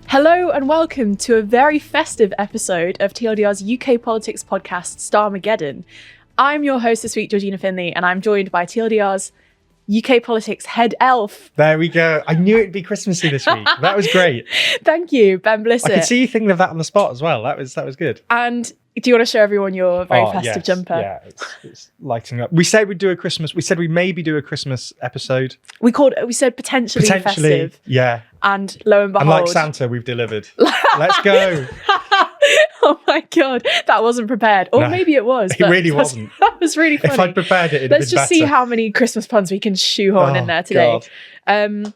Hello and welcome to a very festive episode of TLDR's UK politics podcast, Starmergeddon. I'm your host this week, Georgina Finley, and I'm joined by TLDR's UK politics head elf. There we go. I knew it'd be Christmassy this week. That was great. Thank you, Ben Blissett. I could see you thinking of that on the spot as well. That was good. And do you want to show everyone your very festive jumper? Yeah, it's lighting up. We said we'd do a Christmas. We said we'd maybe do a Christmas episode. We said potentially festive. Yeah. And lo and behold, and like Santa, we've delivered. Let's go. Oh my God, that wasn't prepared. Or maybe it was. It really wasn't. That was really funny. If I'd prepared it, Let's just see how many Christmas puns we can shoehorn in there today. God.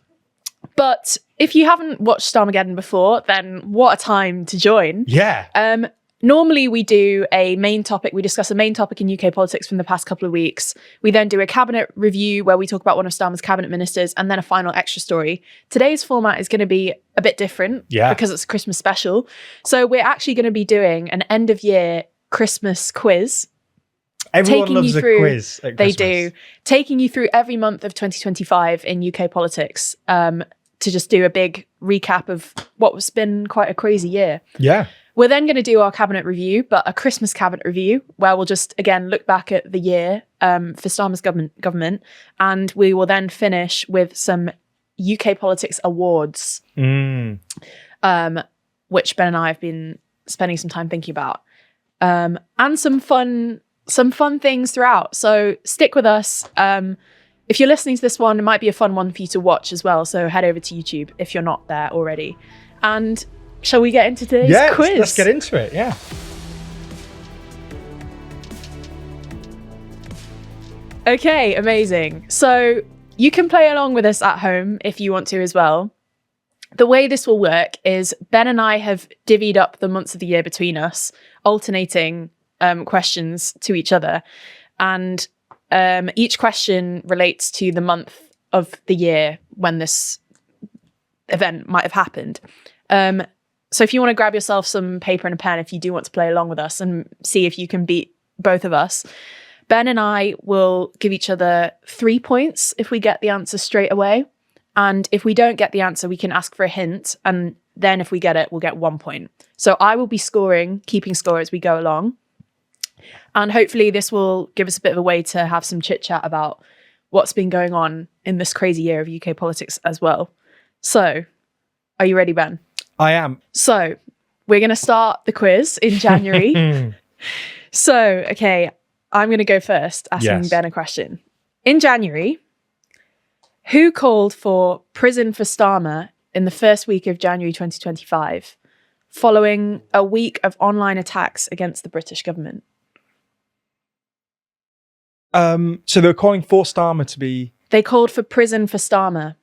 But if you haven't watched Starmergeddon before, then what a time to join. Yeah. Normally we do a main topic. We discuss a main topic in UK politics from the past couple of weeks. We then do a cabinet review where we talk about one of Starmer's cabinet ministers and then a final extra story. Today's format is going to be a bit different because it's a Christmas special. So we're actually going to be doing an end of year Christmas quiz. Everyone loves a quiz at Christmas. They do. Taking you through every month of 2025 in UK politics to just do a big recap of what's been quite a crazy year. Yeah. We're then going to do our cabinet review, but a Christmas cabinet review, where we'll just, again, look back at the year for Starmer's government, and we will then finish with some UK politics awards, which Ben and I have been spending some time thinking about, and some fun things throughout. So stick with us. If you're listening to this one, it might be a fun one for you to watch as well. So head over to YouTube if you're not there already. And shall we get into today's quiz? Let's get into it, yeah. Okay, amazing. So you can play along with us at home if you want to as well. The way this will work is Ben and I have divvied up the months of the year between us, alternating questions to each other. And each question relates to the month of the year when this event might have happened. So if you want to grab yourself some paper and a pen, if you do want to play along with us and see if you can beat both of us, Ben and I will give each other 3 points if we get the answer straight away. And if we don't get the answer, we can ask for a hint. And then if we get it, we'll get 1 point. So I will be keeping score as we go along. And hopefully this will give us a bit of a way to have some chit chat about what's been going on in this crazy year of UK politics as well. So are you ready, Ben? I am. So we're going to start the quiz in January. So, okay, I'm going to go first, asking Ben a question. In January, who called for prison for Starmer in the first week of January 2025, following a week of online attacks against the British government? So they were calling for Starmer to be... They called for prison for Starmer.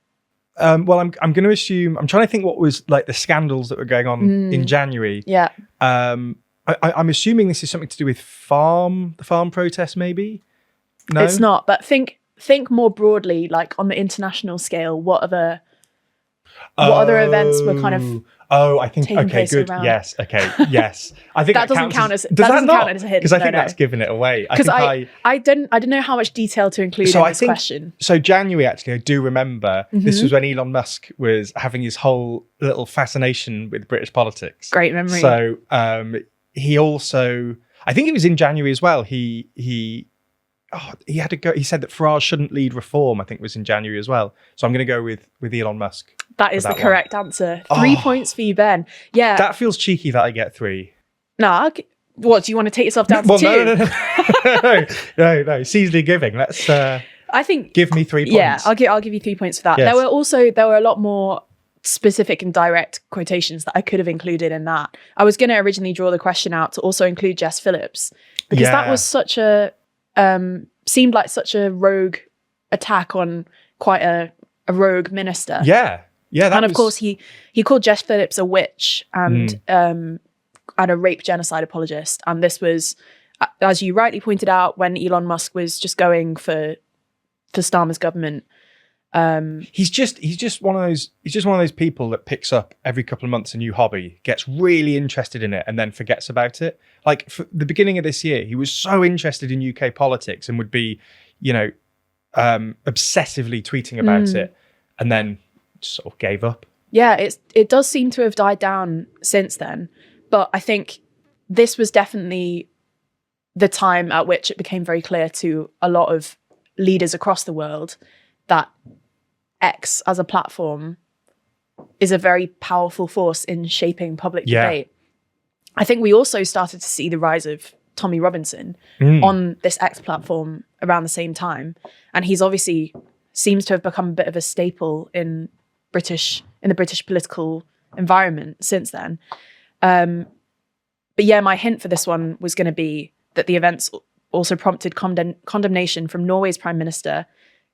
Well, I'm going to assume, I'm trying to think what was like the scandals that were going on in January. Yeah. I'm assuming this is something to do with the farm protest, maybe? No? It's not, but think more broadly, like on the international scale, what other events were kind of I think, okay, good. Around? Yes, okay, yes. I think that doesn't count as a hint. Because I think that's giving it away. Because I don't know how much detail to include in this question. So January, actually, I do remember, this was when Elon Musk was having his whole little fascination with British politics. Great memory. So he also, I think it was in January as well, he had to go. He said that Farage shouldn't lead reform. I think it was in January as well. So I'm going to go with Elon Musk. That is the correct answer. 3 points for you, Ben. Yeah. That feels cheeky that I get 3. Nah. What, do you want to take yourself down to 2? No. It's easily giving. Let's. I think give me 3 points. Yeah, I'll give you 3 points for that. Yes. There were a lot more specific and direct quotations that I could have included in that. I was going to originally draw the question out to also include Jess Phillips because that was such a seemed like such a rogue attack on quite a rogue minister. Yeah. And of course he called Jess Phillips a witch and a rape genocide apologist. And this was, as you rightly pointed out, when Elon Musk was just going for Starmer's government. He's just one of those people that picks up every couple of months a new hobby, gets really interested in it, and then forgets about it. Like for the beginning of this year, he was so interested in UK politics and would be, obsessively tweeting about it, and then just sort of gave up Yeah, it does seem to have died down since then. But I think this was definitely the time at which it became very clear to a lot of leaders across the world that X as a platform is a very powerful force in shaping public debate. I think we also started to see the rise of Tommy Robinson on this X platform around the same time. And he's obviously seems to have become a bit of a staple in the British political environment since then. But yeah, my hint for this one was going to be that the events also prompted condemnation from Norway's Prime Minister,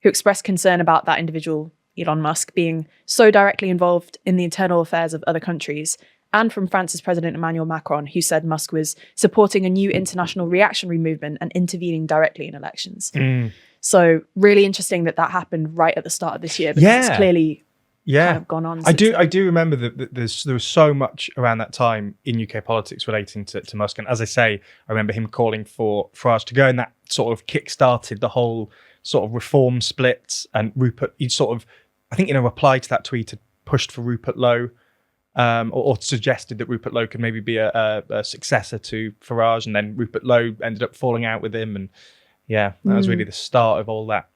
who expressed concern about that individual, Elon Musk, being so directly involved in the internal affairs of other countries, and from France's President Emmanuel Macron, who said Musk was supporting a new international reactionary movement and intervening directly in elections. So really interesting that happened right at the start of this year, because it's clearly kind of gone on. I do remember that there was so much around that time in UK politics relating to Musk. And as I say, I remember him calling for Farage to go, and that sort of kick-started the whole sort of reform splits. And Rupert, he sort of, I think in a reply to that tweet, had pushed for Rupert Lowe, or suggested that Rupert Lowe could maybe be a successor to Farage. And then Rupert Lowe ended up falling out with him. And yeah, that was really the start of all that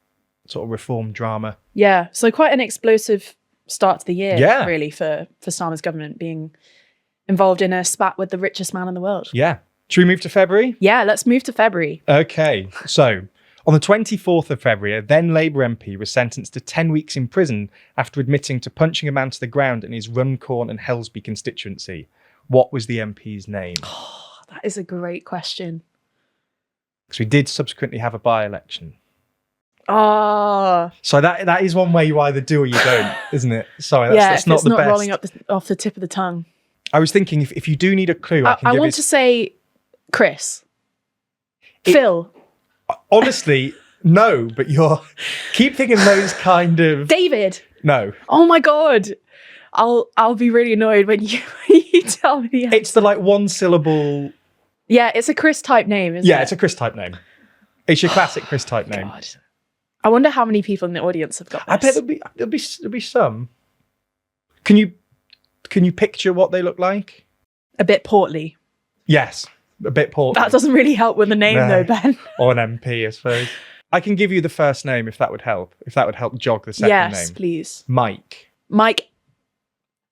sort of reform drama. Yeah, so quite an explosive start to the year, really, for Starmer's government, being involved in a spat with the richest man in the world. Yeah. Should we move to February? Yeah, let's move to February. Okay, so on the 24th of February, a then Labour MP was sentenced to 10 weeks in prison after admitting to punching a man to the ground in his Runcorn and Helsby constituency. What was the MP's name? Oh, that is a great question. Because we did subsequently have a by-election. Oh. So that is one way you either do or you don't, isn't it? Sorry, that's not the best. Rolling up off the tip of the tongue. I was thinking if you do need a clue, I want to say Chris. Phil. Honestly, no, but keep thinking those kind of... David. No. Oh my God. I'll be really annoyed when you tell me the answer. It's the one syllable... Yeah, it's a Chris type name, isn't it? Yeah, it's a Chris type name. It's your classic Chris type name. God. I wonder how many people in the audience have got this. I bet there'll be some. Can you picture what they look like? A bit portly. Yes, a bit portly. That doesn't really help with the name though, Ben. Or an MP, I suppose. I can give you the first name if that would help. If that would help jog the second name. Yes, please. Mike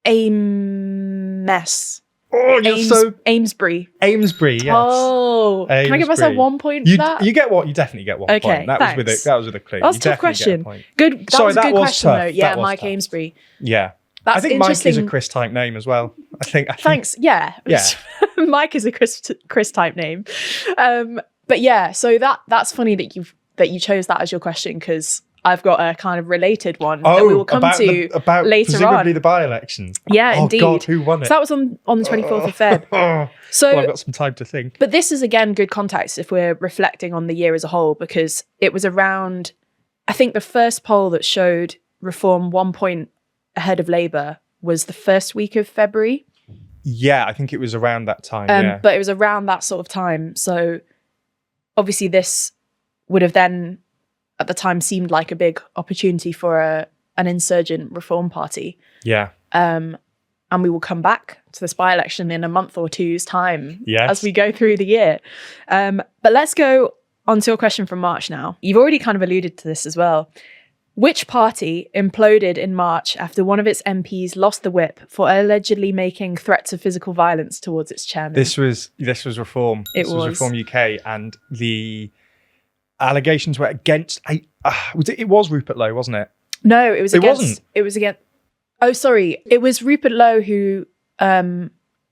Ames. Oh, you're Amesbury. Amesbury, yes. Oh, Amesbury. Can I give myself 1 point for that? You definitely get 1 point. That was with a clue. That was a tough question. Good. That was a good question though. Yeah, Mike Amesbury. Yeah. That's I think interesting. Mike is a Chris type name as well. I think. Thanks. Yeah. Mike is a Chris type name. But yeah, so that's funny that you chose that as your question, because I've got a kind of related one that we will come to about later presumably on. The by-election. Yeah, indeed. God, who won it? So that was on the 24th of Feb. So I've got some time to think. But this is again good context if we're reflecting on the year as a whole, because it was around, I think the first poll that showed Reform 1 point ahead of Labour was the first week of February. Yeah, I think it was around that time. But it was around that sort of time. So obviously this would have then at the time seemed like a big opportunity for an insurgent reform party. Yeah. And we will come back to this by-election in a month or two's time as we go through the year. But let's go on to a question from March now. You've already kind of alluded to this as well. Which party imploded in March after one of its MPs lost the whip for allegedly making threats of physical violence towards its chairman? This was Reform. This was Reform UK, and the allegations were against. It was Rupert Lowe, wasn't it? No, it was against. Wasn't. It was against. Oh, sorry. It was Rupert Lowe who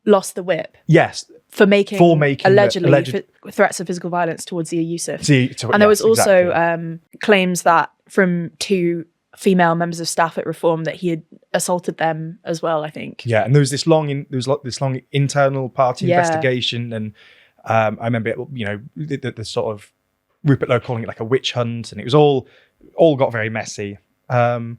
lost the whip. Yes. For making alleged threats of physical violence towards the Yusuf. And there was also claims that from 2 female members of staff at Reform that he had assaulted them as well, I think. Yeah, and there was this long internal party investigation, and I remember the sort of Rupert Lowe calling it like a witch hunt, and it was all got very messy. And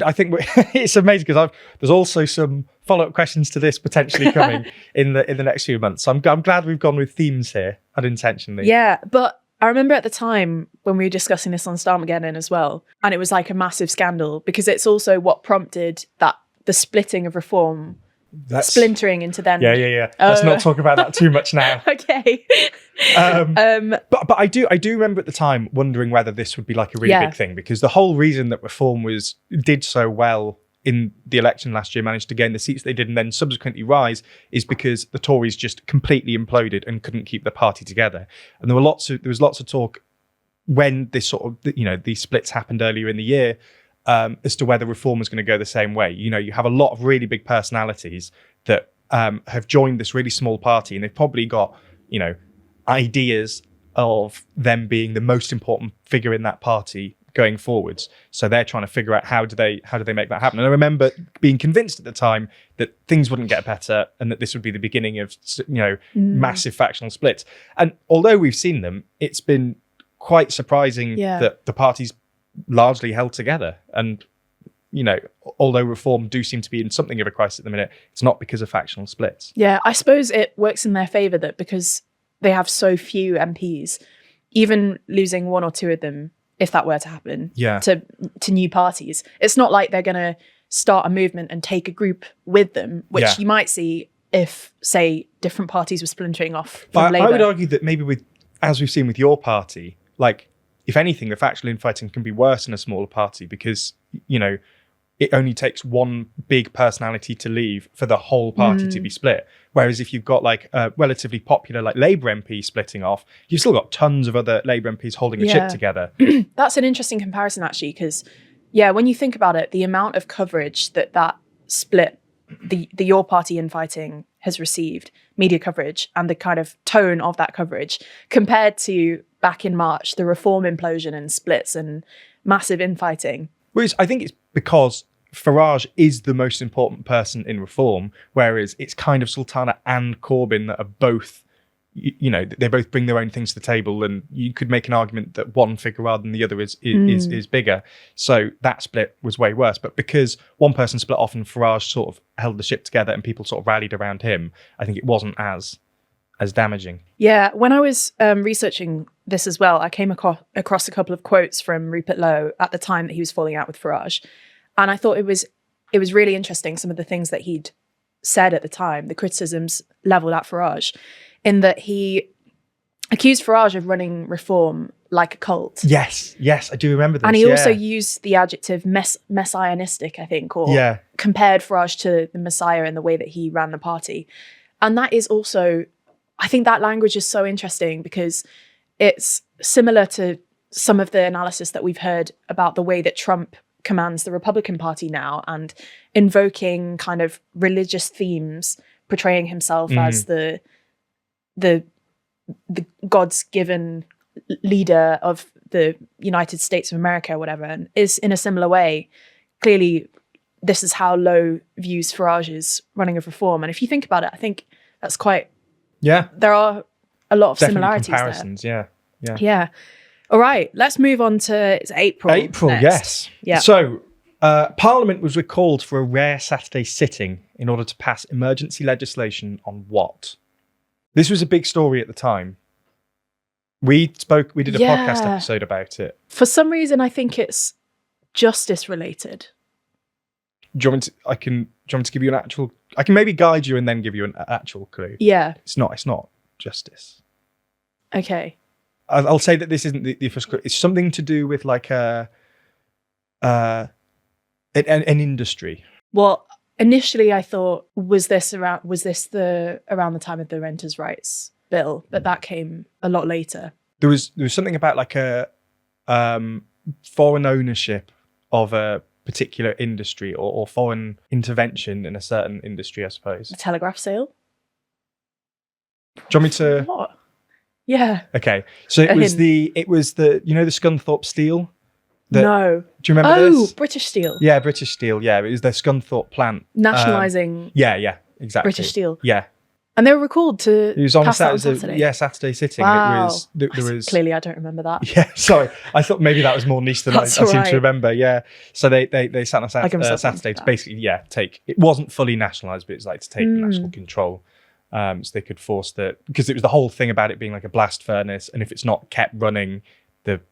I think it's amazing because there's also some follow-up questions to this potentially coming in the next few months. So I'm glad we've gone with themes here unintentionally. Yeah, but I remember at the time when we were discussing this on Starmergeddon as well, and it was like a massive scandal because it's also what prompted that the splitting of reform, That's splintering into then. yeah. Let's not talk about that too much now. Okay. But I do remember at the time wondering whether this would be like a really big thing, because the whole reason that reform did so well in the election last year, managed to gain the seats they did and then subsequently rise, is because the Tories just completely imploded and couldn't keep the party together. And there was lots of talk when this sort of, these splits happened earlier in the year, as to whether reform was going to go the same way. You have a lot of really big personalities that have joined this really small party, and they've probably got, ideas of them being the most important figure in that party going forwards. So they're trying to figure out how do they make that happen. And I remember being convinced at the time that things wouldn't get better and that this would be the beginning of massive factional splits. And although we've seen them, it's been quite surprising that the party's largely held together. And although reform do seem to be in something of a crisis at the minute, it's not because of factional splits. Yeah, I suppose it works in their favour that because they have so few MPs, even losing one or two of them, if that were to happen, to new parties, it's not like they're going to start a movement and take a group with them, which you might see if, say, different parties were splintering off from Labour. I would argue that maybe as we've seen with your party, like, if anything, the factional infighting can be worse in a smaller party because, it only takes one big personality to leave for the whole party to be split. Whereas if you've got like a relatively popular like Labour MP splitting off, you've still got tons of other Labour MPs holding the ship together. That's an interesting comparison, actually, because, when you think about it, the amount of coverage that split, the Your Party infighting has received, media coverage, and the kind of tone of that coverage, compared to back in March, the reform implosion and splits and massive infighting. Whereas I think it's because Farage is the most important person in reform, whereas it's kind of Sultana and Corbyn that are both, they both bring their own things to the table, and you could make an argument that one figure rather than the other is bigger. So that split was way worse. But because one person split off and Farage sort of held the ship together and people sort of rallied around him, I think it wasn't as damaging. Yeah, when I was researching this as well, I came across a couple of quotes from Rupert Lowe at the time that he was falling out with Farage. And I thought it was really interesting, some of the things that he'd said at the time, the criticisms levelled at Farage, in that he accused Farage of running reform like a cult. Yes, I do remember this. And he also used the adjective messianistic, I think, or compared Farage to the Messiah in the way that he ran the party. And that is also, I think that language is so interesting because it's similar to some of the analysis that we've heard about the way that Trump commands the Republican Party now, and invoking kind of religious themes, portraying himself as the God's given leader of the United States of America, or whatever, and is in a similar way. Clearly, this is how Lowe views Farage's running of reform. And if you think about it, I think that's quite... Yeah. There are a lot of definitely similarities comparisons, there. Yeah. All right, let's move on to April. April, next. Yes. Yeah. So, Parliament was recalled for a rare Saturday sitting in order to pass emergency legislation on what? This was a big story at the time. We did a podcast episode about it. For some reason, I think it's justice related. Do you want me to give you an actual... I can maybe guide you and then give you an actual clue. Yeah. It's not justice. Okay. I'll say that this isn't the first clue. It's something to do with like an industry. Well, initially I thought, was this around the time of the Renters' Rights Bill? But that came a lot later. There was something about like a foreign ownership of a particular industry or foreign intervention in a certain industry, I suppose. The telegraph sale? Do you want me to... What? Yeah. Okay. So it was the the Scunthorpe Steel? No. Do you remember this? Oh, British Steel. Yeah, British Steel. Yeah, it was the Scunthorpe plant. Nationalising. Yeah, exactly. British Steel. Yeah. And they were recalled to It was on pass that on Saturday. Saturday. Saturday sitting. Wow. There was Clearly, I don't remember that. Yeah, sorry. I thought maybe that was more niche than I seem to remember. Yeah. So they sat on Saturday to basically take. It wasn't fully nationalised, but it's like to take national control. So they could force because it was the whole thing about it being like a blast furnace, and if it's not kept running, the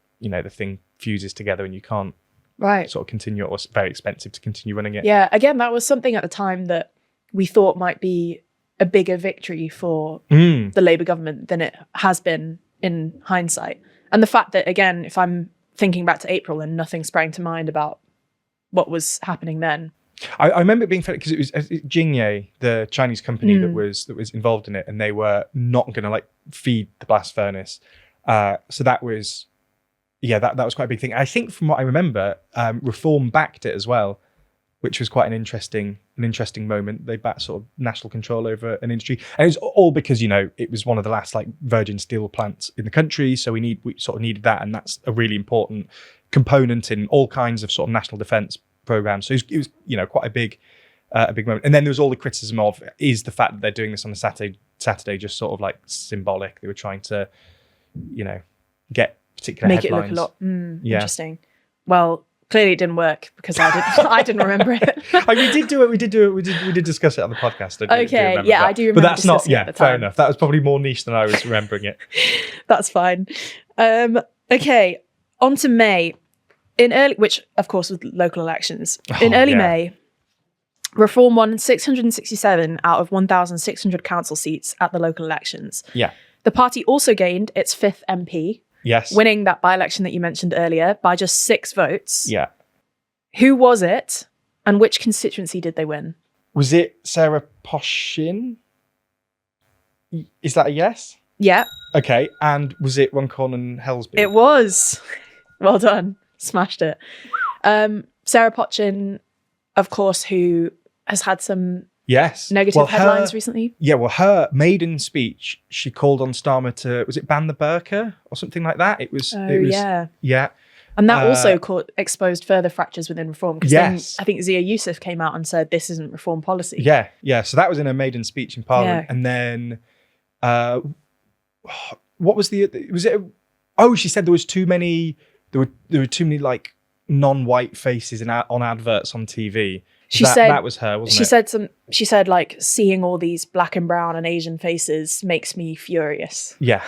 thing fuses together and you can't sort of continue, or very expensive to continue running it. Yeah, again, that was something at the time that we thought might be a bigger victory for the Labour government than it has been in hindsight. And the fact that, again, if I'm thinking back to April and nothing sprang to mind about what was happening then. I remember it being because it was Jingye, the Chinese company that was involved in it, and they were not going to like feed the blast furnace. So that was, that was quite a big thing. I think from what I remember, Reform backed it as well, which was quite an interesting moment. They backed sort of national control over an industry, and it was all because it was one of the last like virgin steel plants in the country. So we sort of needed that, and that's a really important component in all kinds of sort of national defence programs. So it was quite a big moment. And then there was all the criticism of, is the fact that they're doing this on a Saturday just sort of like symbolic? They were trying to get particular make headlines. It look a lot interesting. Well, clearly it didn't work because I didn't remember it. We did do it. We did discuss it on the podcast. I do remember that. I do remember. But that's not. At the time. Fair enough. That was probably more niche than I was remembering it. That's fine. Okay, on to May. Which of course was local elections. In early May, Reform won 667 out of 1,600 council seats at the local elections. Yeah. The party also gained its 5th MP. Yes. Winning that by-election that you mentioned earlier by just 6 votes. Yeah. Who was it, and which constituency did they win? Was it Sarah Poshin? Is that a yes? Yeah. Okay. And was it Runcorn and Helsby? It was. Well done. Smashed it. Sarah Poshin, of course, who has had some negative headlines recently. Yeah, well, her maiden speech, she called on Starmer to, was it ban the burqa or something like that? It was. Yeah. And that also exposed further fractures within Reform. Because then I think Zia Youssef came out and said this isn't Reform policy. Yeah. So that was in her maiden speech in Parliament. And then, what was she said there was too many. There were too many like non-white faces on adverts on TV. She said that was her, wasn't it? She said like seeing all these black and brown and Asian faces makes me furious. Yeah.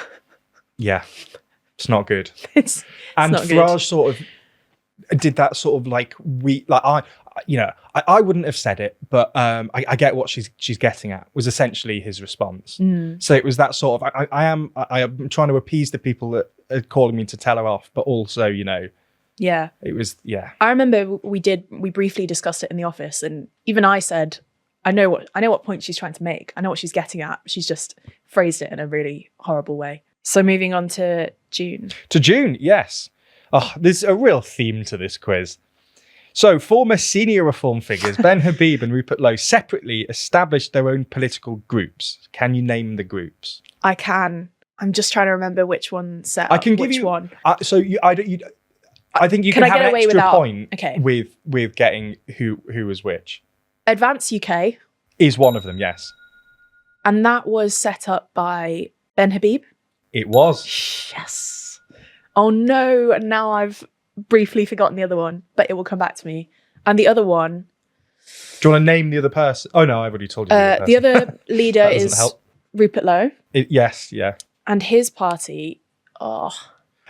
It's not good. It's and not Farage good. sort of did that sort of like I wouldn't have said it, but I get what she's getting at, was essentially his response. So it was that sort of I am trying to appease the people that are calling me to tell her off, but also it was I remember we briefly discussed it in the office, and even I said I know what point she's trying to make. I know what she's getting at. She's just phrased it in a really horrible way. So moving on to June. To June, yes. Oh, there's a real theme to this quiz. So, former senior Reform figures Ben Habib and Rupert Lowe separately established their own political groups. Can you name the groups? I can. I'm just trying to remember which one set up. I can give which you one. I think you can have an extra point with getting who was which. Advance UK is one of them, yes. And that was set up by Ben Habib? It was. Yes. Oh no, now I've briefly forgotten the other one, but it will come back to me. And the other one... Do you want to name the other person? Oh no, I've already told you the other leader is Rupert Lowe. Yes, yeah. And his party, The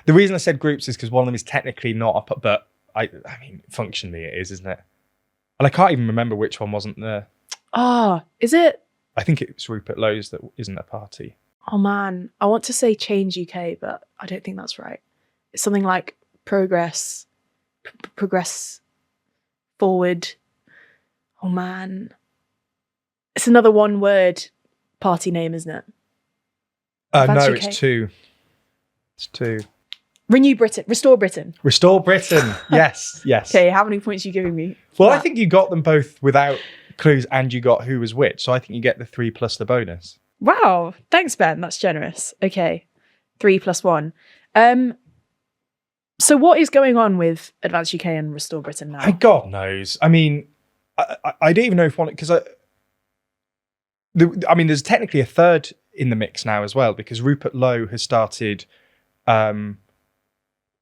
reason I said groups is because one of them is technically not up, but I mean, functionally it is, isn't it? And I can't even remember which one wasn't there. Is it? I think it was Rupert Lowe's that isn't a party. Oh man, I want to say Change UK, but I don't think that's right. It's something like Progress Forward. Oh man. It's another one word party name, isn't it? No, UK? It's two. It's two. Renew Britain. Restore Britain. Restore Britain. Yes. Okay, how many points are you giving me? Well, I think you got them both without clues and you got who was which. So I think you get the 3 plus the bonus. Wow. Thanks, Ben. That's generous. Okay. 3 plus 1. So what is going on with Advance UK and Restore Britain now? God knows. I mean, I don't even know if one... Because there's technically a third in the mix now as well, because Rupert Lowe has started...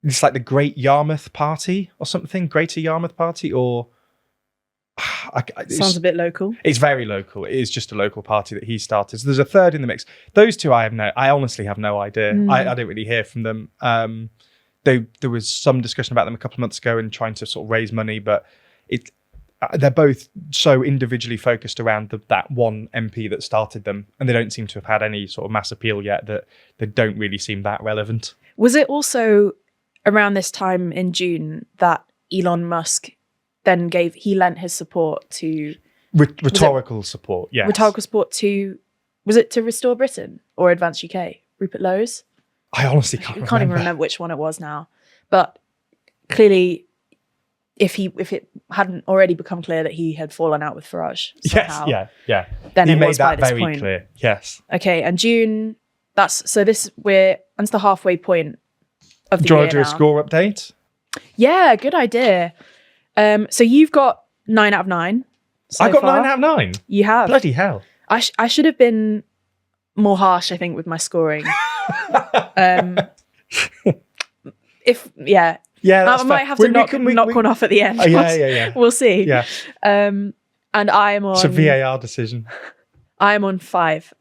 it's like the Great Yarmouth Party or something. Greater Yarmouth Party or... Sounds a bit local. It's very local. It is just a local party that he started. So there's a third in the mix. Those two I honestly have no idea. I don't really hear from them. there was some discussion about them a couple of months ago and trying to sort of raise money, but they're both so individually focused around that one MP that started them, and they don't seem to have had any sort of mass appeal yet, that they don't really seem that relevant. Was it also around this time in June that Elon Musk then lent his support to... Rhetorical support, yes. Rhetorical support to... Was it to Restore Britain or Advance UK? Rupert Lowe's? I honestly can't remember. I can't even remember which one it was now. But clearly, if it hadn't already become clear that he had fallen out with Farage somehow, yeah. Then he it made was by that this very point. clear. Yes. Okay, and June. That's the halfway point of the Do you want year to do a now. score update? Yeah, good idea. So you've got 9 out of 9. So I got far. 9 out of 9. You have. Bloody hell. I should have been more harsh, I think, with my scoring. Yeah, that's I might fair. have to knock one off at the end. Yeah. We'll see. Yeah. And I am on... It's a VAR decision. I am on 6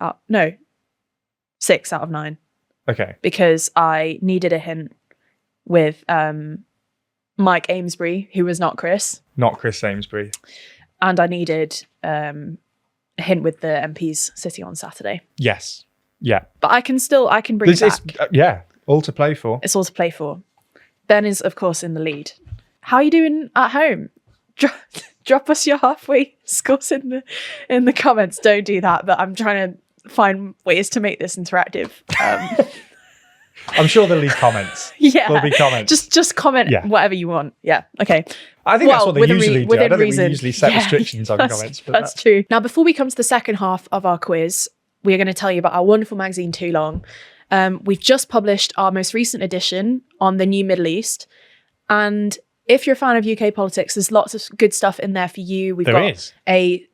out of 9. Okay. Because I needed a hint with Mike Amesbury, who was not Chris. Not Chris Amesbury. And I needed a hint with the MPs sitting on Saturday. Yes. Yeah. But I can bring it back. All to play for. It's all to play for. Ben is, of course, in the lead. How are you doing at home? Drop us your halfway scores in the comments. Don't do that, but I'm trying to find ways to make this interactive. I'm sure there'll be comments. Yeah. There'll be comments. Just comment whatever you want. Yeah. Okay. I think that's what they usually do. I don't think we usually set Yeah, restrictions on comments. But that's true. Now, before we come to the second half of our quiz, we are going to tell you about our wonderful magazine, Too Long. We've just published our most recent edition on the new Middle East. And if you're a fan of UK politics, there's lots of good stuff in there for you. We've got a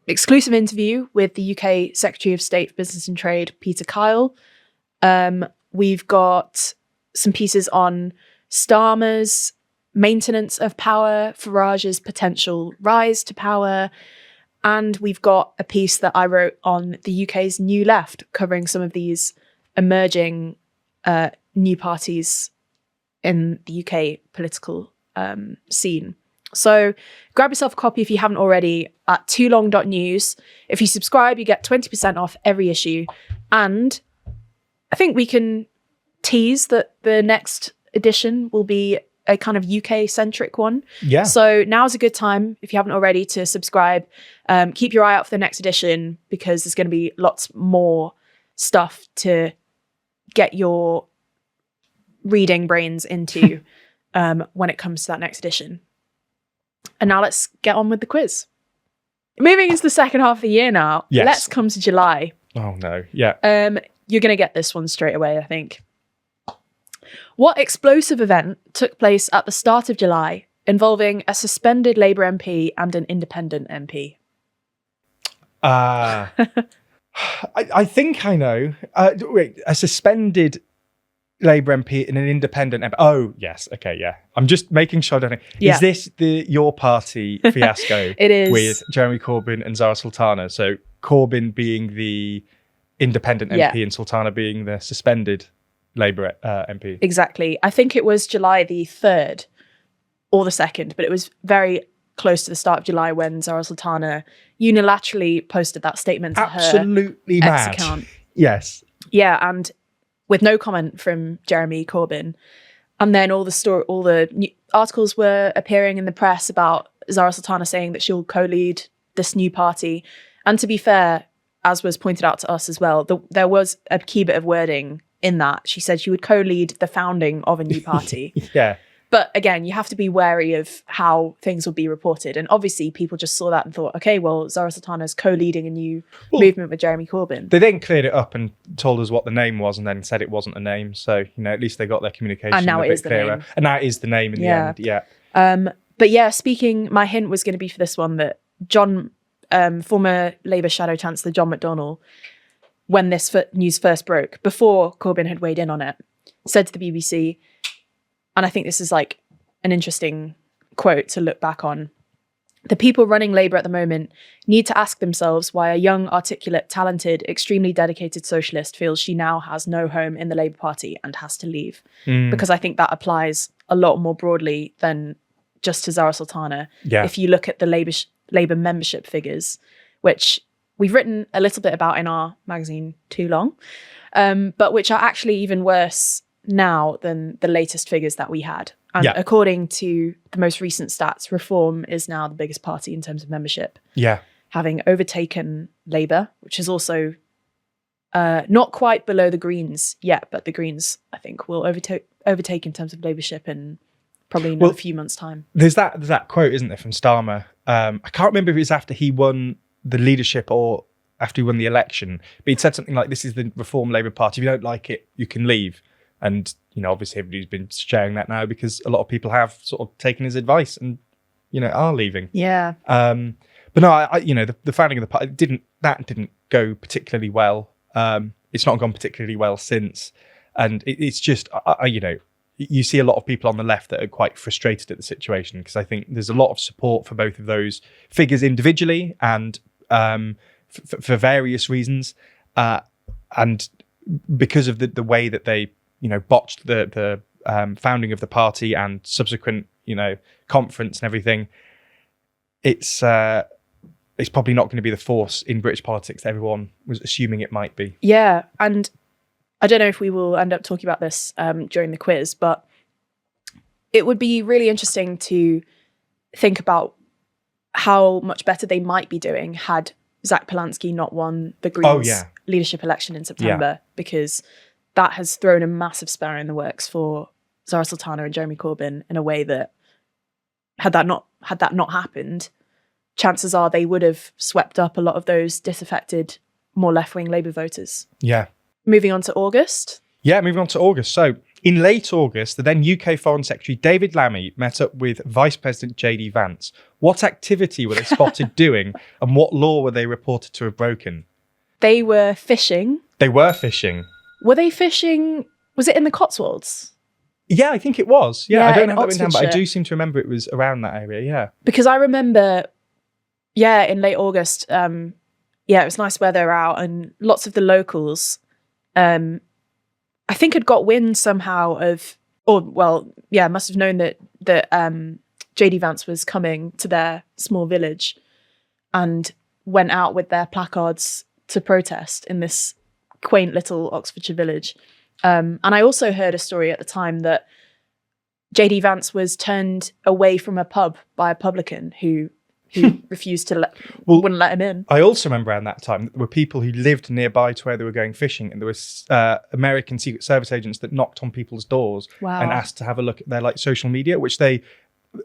exclusive interview with the UK Secretary of State for Business and Trade, Peter Kyle. We've got some pieces on Starmer's maintenance of power, Farage's potential rise to power, and we've got a piece that I wrote on the UK's New Left, covering some of these emerging new parties in the UK political scene. So grab yourself a copy if you haven't already at toolong.news. If you subscribe, you get 20% off every issue. And I think we can tease that the next edition will be a kind of UK-centric one. Yeah. So now's a good time, if you haven't already, to subscribe. Keep your eye out for the next edition, because there's going to be lots more stuff to get your reading brains into when it comes to that next edition. And now let's get on with the quiz. Moving into the second half of the year now, let's come to July. Oh, no. Yeah. You're going to get this one straight away, I think. What explosive event took place at the start of July involving a suspended Labour MP and an independent MP? I think I know. Wait, a suspended Labour MP and an independent MP. Oh, yes. Okay, yeah. I'm just making sure I don't know. Yeah. Is this your party fiasco? It is. With Jeremy Corbyn and Zara Sultana. So Corbyn being the independent MP and Sultana being the suspended Labour MP. Exactly. I think it was July the 3rd or the 2nd, but it was very close to the start of July when Zara Sultana unilaterally posted that statement to Absolutely her mad. X account. Yes. Yeah, and with no comment from Jeremy Corbyn. And then all the articles were appearing in the press about Zara Sultana saying that she'll co-lead this new party. And to be fair, as was pointed out to us as well, there was a key bit of wording in that. She said she would co-lead the founding of a new party. Yeah. But again, you have to be wary of how things will be reported. And obviously people just saw that and thought, okay, well, Zara Sultana's co-leading a new movement with Jeremy Corbyn. They then cleared it up and told us what the name was and then said it wasn't a name. So, at least they got their communication And now a it bit is the clearer. name. And now it is the name in the end. Yeah. But yeah, my hint was going to be for this one that former Labour Shadow Chancellor John McDonnell, when this news first broke, before Corbyn had weighed in on it, said to the BBC, and I think this is like an interesting quote to look back on, The people running Labour at the moment need to ask themselves why a young, articulate, talented, extremely dedicated socialist feels she now has no home in the Labour Party and has to leave. Because I think that applies a lot more broadly than just to Zara Sultana. Yeah. If you look at the Labour membership figures, which we've written a little bit about in our magazine Too Long, but which are actually even worse now than the latest figures that we had. And according to the most recent stats, Reform is now the biggest party in terms of membership. Yeah. Having overtaken Labour, which is also not quite below the Greens yet, but the Greens, I think, will overtake in terms of Labourship in probably a few months' time. There's that quote, isn't there, from Starmer? I can't remember if it was after he won the leadership or after he won the election, but he'd said something like, "This is the Reform Labour Party. If you don't like it, you can leave." And, you know, obviously everybody's been sharing that now because a lot of people have sort of taken his advice and, you know, are leaving. Yeah. But no, I you know, the founding of the party didn't go particularly well. It's not gone particularly well since. And it's just, you know, you see a lot of people on the left that are quite frustrated at the situation because I think there's a lot of support for both of those figures individually and for various reasons. And because of the way that they, you know, botched the founding of the party and subsequent, you know, conference and everything, it's probably not going to be the force in British politics that everyone was assuming it might be. Yeah, and I don't know if we will end up talking about this during the quiz, but it would be really interesting to think about how much better they might be doing had Zach Polanski not won the Greens leadership election in September, because that has thrown a massive spanner in the works for Zara Sultana and Jeremy Corbyn in a way that had that not happened, chances are they would have swept up a lot of those disaffected, more left-wing Labour voters. Yeah. Moving on to August. Yeah, moving on to August. So in late August, the then UK Foreign Secretary David Lammy met up with Vice President JD Vance. What activity were they spotted doing and what law were they reported to have broken? They were fishing. They were fishing. Were they fishing? Was it in the Cotswolds? Yeah, I think it was. Yeah, I don't have that written down, but I Oxfordshire. do seem to remember it was around that area, yeah. Because I remember, in late August, it was nice weather out and lots of the locals, I think had got wind somehow must have known that JD Vance was coming to their small village and went out with their placards to protest in this quaint little Oxfordshire village. And I also heard a story at the time that JD Vance was turned away from a pub by a publican who refused to wouldn't let him in. I also remember around that time there were people who lived nearby to where they were going fishing, and there was American Secret Service agents that knocked on people's doors and asked to have a look at their social media, which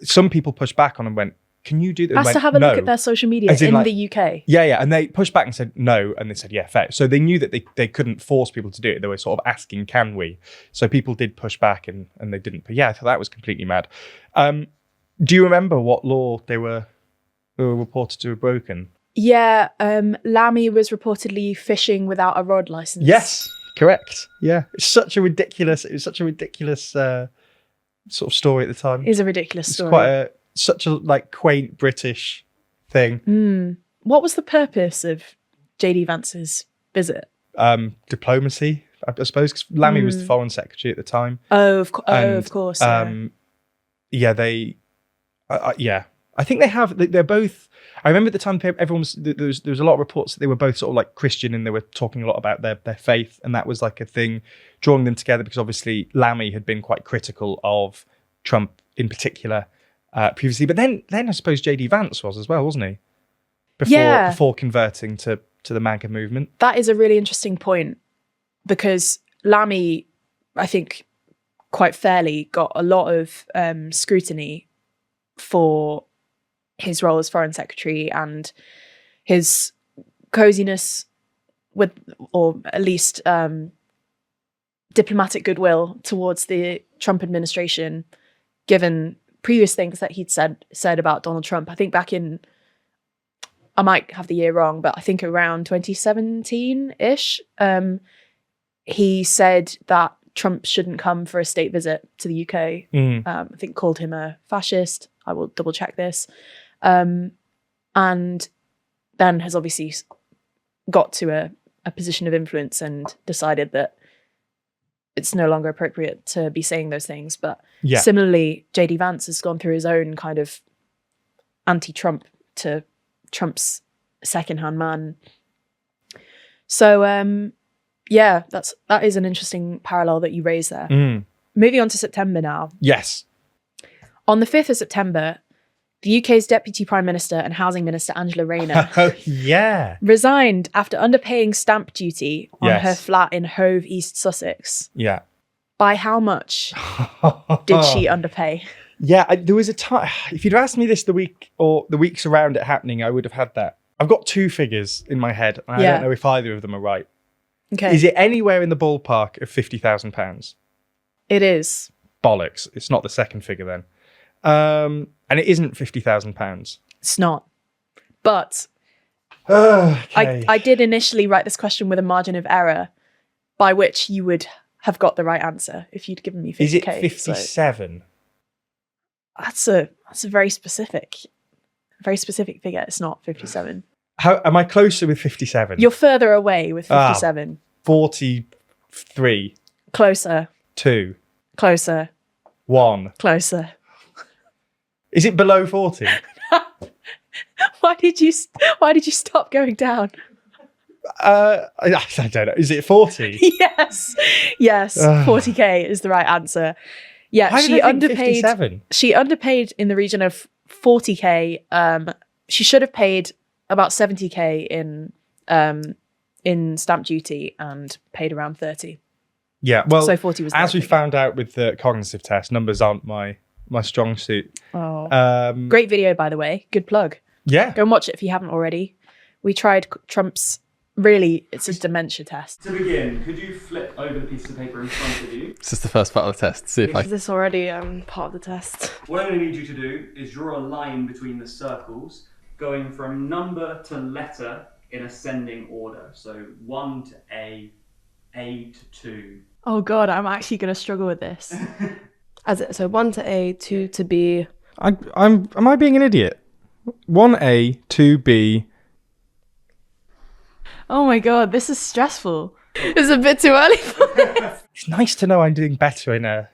some people pushed back on and went, "Can you do that?" Asked to have a look at their social media in the UK. Yeah, and they pushed back and said no, and they said yeah, fair. So they knew that they couldn't force people to do it. They were sort of asking, "Can we?" So people did push back, and they didn't. But yeah, I thought that was completely mad. Do you remember what law they were reported to have broken? Yeah, Lammy was reportedly fishing without a rod license. Yes, correct. Yeah, it was such a ridiculous sort of story at the time. It is a ridiculous story. It's quite such a quaint British thing. What was the purpose of JD Vance's visit? Diplomacy, I suppose, because Lammy was the foreign secretary at the time. Of course. I think they're both. I remember at the time everyone was there was a lot of reports that they were both sort of Christian and they were talking a lot about their faith, and that was a thing drawing them together, because obviously Lammy had been quite critical of Trump in particular previously, but then I suppose JD Vance was as well, wasn't he? Before converting to the MAGA movement. That is a really interesting point, because Lammy, I think, quite fairly got a lot of scrutiny for his role as foreign secretary and his coziness with, or at least diplomatic goodwill towards the Trump administration, given previous things that he'd said about Donald Trump. I think back in, I might have the year wrong, but I think around 2017-ish, he said that Trump shouldn't come for a state visit to the UK. I think called him a fascist. I will double check this. And Ben has obviously got to a position of influence and decided that it's no longer appropriate to be saying those things. But similarly, JD Vance has gone through his own kind of anti-Trump to Trump's second-hand man. So that is an interesting parallel that you raised there. Moving on to September now. Yes. On the 5th of September, the UK's Deputy Prime Minister and Housing Minister Angela Rayner resigned after underpaying stamp duty on her flat in Hove, East Sussex. Yeah. By how much did she underpay? Yeah, there was a time. If you'd asked me this the week or the weeks around it happening, I would have had that. I've got two figures in my head, and I don't know if either of them are right. Okay. Is it anywhere in the ballpark of £50,000? It is. Bollocks. It's not the second figure then. And it isn't £50,000. It's not. But okay. I did initially write this question with a margin of error by which you would have got the right answer if you'd given me 50k. Is it 57? So that's a very specific figure. It's not 57. How am I closer with 57? You're further away with 57. 43. Closer. 2. Closer. 1. Closer. Is it below 40? Why did you stop going down? I don't know. Is it 40? Yes. 40k is the right answer. Yeah, Why she did I think underpaid. 57? She underpaid in the region of 40k. She should have paid about 70k in stamp duty and paid around 30. Yeah, well, so 40 was as we found out with the cognitive test, numbers aren't my strong suit. Oh, great video, by the way. Good plug. Yeah, go and watch it if you haven't already. We tried Trump's. Really, it's a dementia test. To begin, could you flip over the piece of paper in front of you? This is the first part of the test. See if Is this already part of the test? What I'm going to need you to do is draw a line between the circles, going from number to letter in ascending order. So 1 to A to 2. Oh God, I'm actually going to struggle with this. So 1 to A, 2 to B. am I being an idiot? 1A, 2B. Oh my God, this is stressful. It's a bit too early for this. It's nice to know I'm doing better in a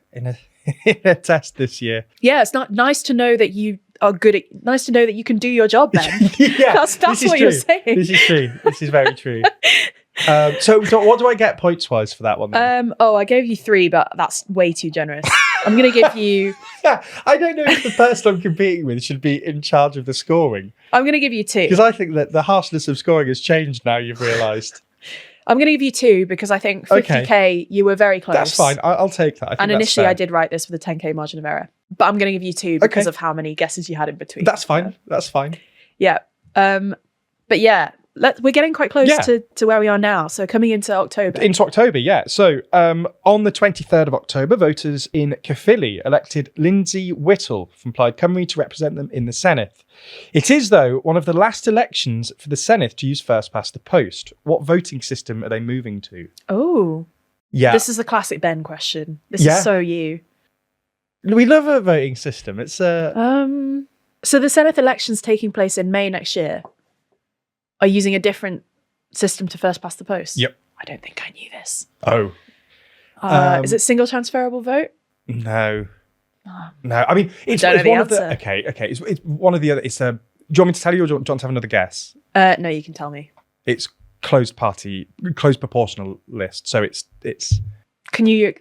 test this year. Yeah, it's not nice to know that you are good at. Nice to know that you can do your job, Ben. Yeah, that's what true. you're saying. This is true. This is very true. So what do I get points wise for that one then? I gave you 3, but that's way too generous. I'm going to give you. Yeah, I don't know if the person I'm competing with should be in charge of the scoring. I'm going to give you 2. Because I think that the harshness of scoring has changed now, you've realised. I'm going to give you 2 because I think 50k, you were very close. That's fine. I'll take that. And initially I did write this with a 10k margin of error. But I'm going to give you 2 because of how many guesses you had in between. That's fine. That's fine. Yeah. But yeah, we're getting quite close to where we are now. So coming into October. Into October, yeah. So on the 23rd of October, voters in Caerphilly elected Lindsay Whittle from Plaid Cymru to represent them in the Senedd. It is, though, one of the last elections for the Senedd to use first past the post. What voting system are they moving to? Oh. Yeah. This is the classic Ben question. This is so you. We love a voting system. It's So the Senedd elections taking place in May next year are using a different system to first past the post. Yep. I don't think I knew this. Oh. Is it single transferable vote? No. No. I mean, it's I don't know one the of the. Okay. It's one of the other. It's do you want me to tell you, or do you want to have another guess? No, you can tell me. It's closed proportional list. So it's. Can you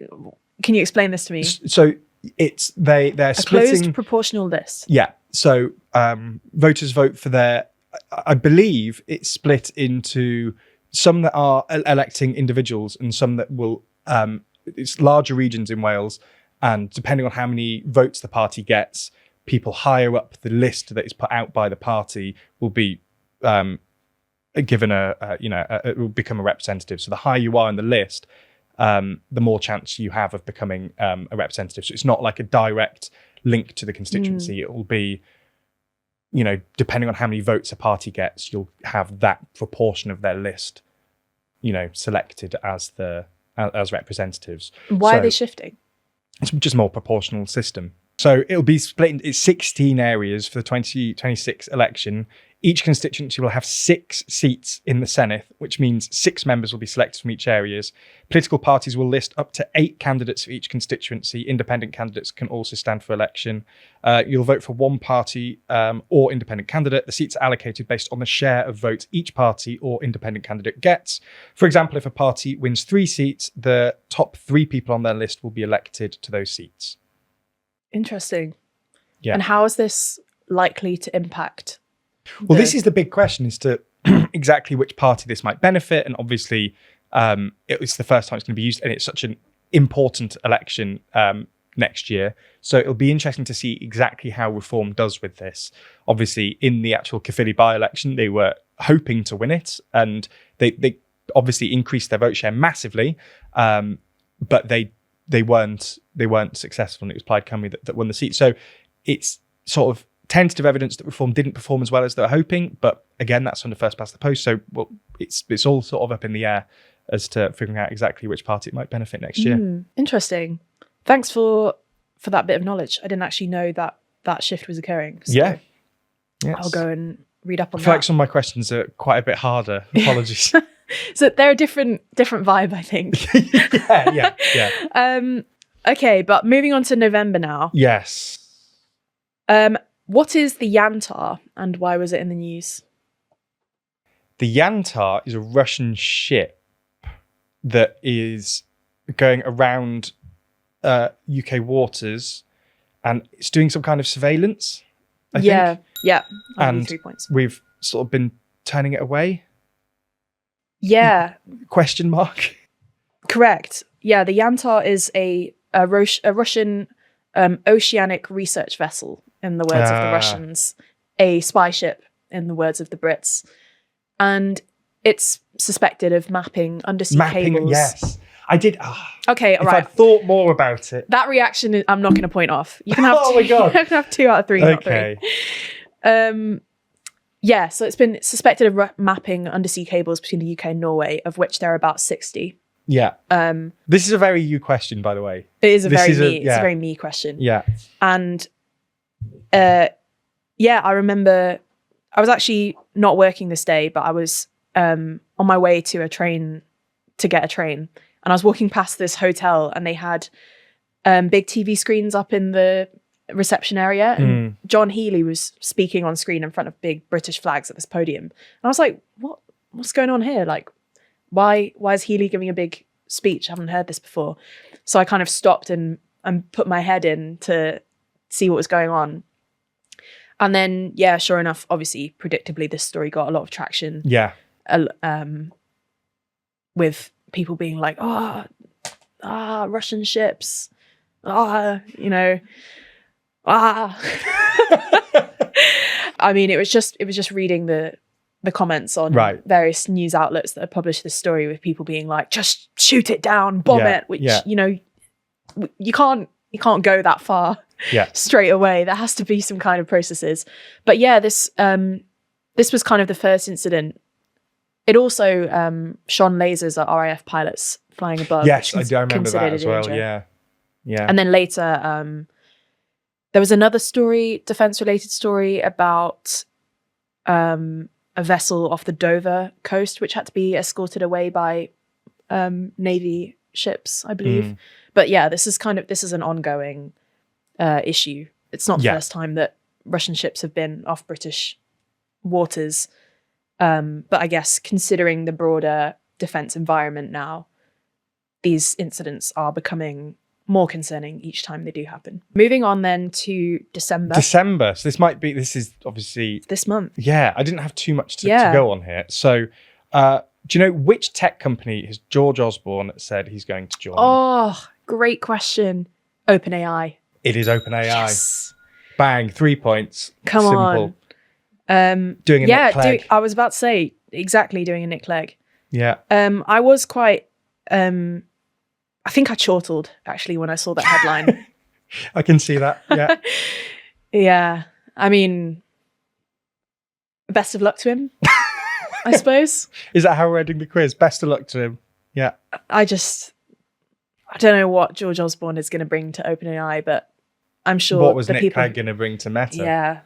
explain this to me? So it's they're splitting closed proportional list. Yeah. So voters vote for their. I believe it's split into some that are electing individuals and some that will. It's larger regions in Wales, and depending on how many votes the party gets, people higher up the list that is put out by the party will be given it will become a representative. So the higher you are in the list, the more chance you have of becoming a representative. So it's not like a direct link to the constituency. It will be. Depending on how many votes a party gets, you'll have that proportion of their list, selected as representatives. Why are they shifting? It's just more proportional system. So it'll be split into 16 areas for the 2026 election. Each constituency will have 6 seats in the Senate, which means 6 members will be selected from each areas. Political parties will list up to 8 candidates for each constituency. Independent candidates can also stand for election. You'll vote for one party or independent candidate. The seats are allocated based on the share of votes each party or independent candidate gets. For example, if a party wins 3 seats, the top 3 people on their list will be elected to those seats. Interesting. Yeah. And how is this likely to impact? Well, this is the big question as to exactly which party this might benefit. And obviously, it's the first time it's going to be used, and it's such an important election next year. So it'll be interesting to see exactly how Reform does with this. Obviously, in the actual Caerphilly by-election, they were hoping to win it, and they obviously increased their vote share massively, but they weren't successful, and it was Plaid Cymru that won the seat. So it's sort of tentative evidence that Reform didn't perform as well as they were hoping, but again, that's on the first past the post. So it's all sort of up in the air as to figuring out exactly which party it might benefit next year. Interesting. Thanks for that bit of knowledge. I didn't actually know that shift was occurring. So Yeah. I'll go and read up on I feel that. like some of my questions are quite a bit harder. Apologies. So they're a different vibe, I think. yeah. Okay, but moving on to November now. Yes. What is the Yantar and why was it in the news? The Yantar is a Russian ship that is going around UK waters, and it's doing some kind of surveillance, I think. Yeah. I'll give you And 3 points. we've sort of been turning it away? Yeah, Question mark. correct. Yeah, the Yantar is a Russian oceanic research vessel, in the words of the Russians, a spy ship, in the words of the Brits. And it's suspected of mapping undersea cables. Yes. I did. Okay, all if right. I'd thought more about it. That reaction, I'm not going to point off. You can have Oh two, my God. You can have 2 out of 3, not 3. Okay. Yeah, so it's been suspected of mapping undersea cables between the UK and Norway, of which there are about 60. Yeah. This is a very you question, by the way. It is It's it's a very me question. Yeah. And I remember I was actually not working this day, but I was on my way to a train to get a train, and I was walking past this hotel, and they had big TV screens up in the reception area, and John Healey was speaking on screen in front of big British flags at this podium, and I was like, what's going on here? Like, why is Healey giving a big speech? I haven't heard this before. So I kind of stopped and put my head in to see what was going on. And then, yeah, sure enough, obviously, predictably, this story got a lot of traction. Yeah. With people being like, Russian ships, I mean, it was just reading the comments on various news outlets that had published this story, with people being like, just shoot it down, bomb it, which you can't go that far straight away. There has to be some kind of processes. But yeah, this was kind of the first incident. It also shone lasers at RAF pilots flying above. Yes, I do remember that as well. Danger. Yeah. And then later, there was another story, defense-related story, about a vessel off the Dover coast, which had to be escorted away by Navy ships, I believe. But yeah, this is an ongoing issue. It's not the first time that Russian ships have been off British waters. But I guess considering the broader defense environment now, these incidents are becoming more concerning each time they do happen. Moving on then to December. So this is obviously this month. Yeah, I didn't have too much to go on here. So do you know which tech company has George Osborne said he's going to join? Oh, great question. OpenAI. It is OpenAI. Yes. Bang, 3 points. Come Simple. on. Doing a Nick Clegg. I was about to say exactly doing a Nick Clegg. Yeah. I was quite I think I chortled actually when I saw that headline. I can see that. Yeah. Yeah. I mean, best of luck to him, I suppose. Is that how we're ending the quiz? Best of luck to him. Yeah. I don't know what George Osborne is going to bring to OpenAI, but I'm sure What was the Nick people. Clegg going to bring to Meta? Yeah.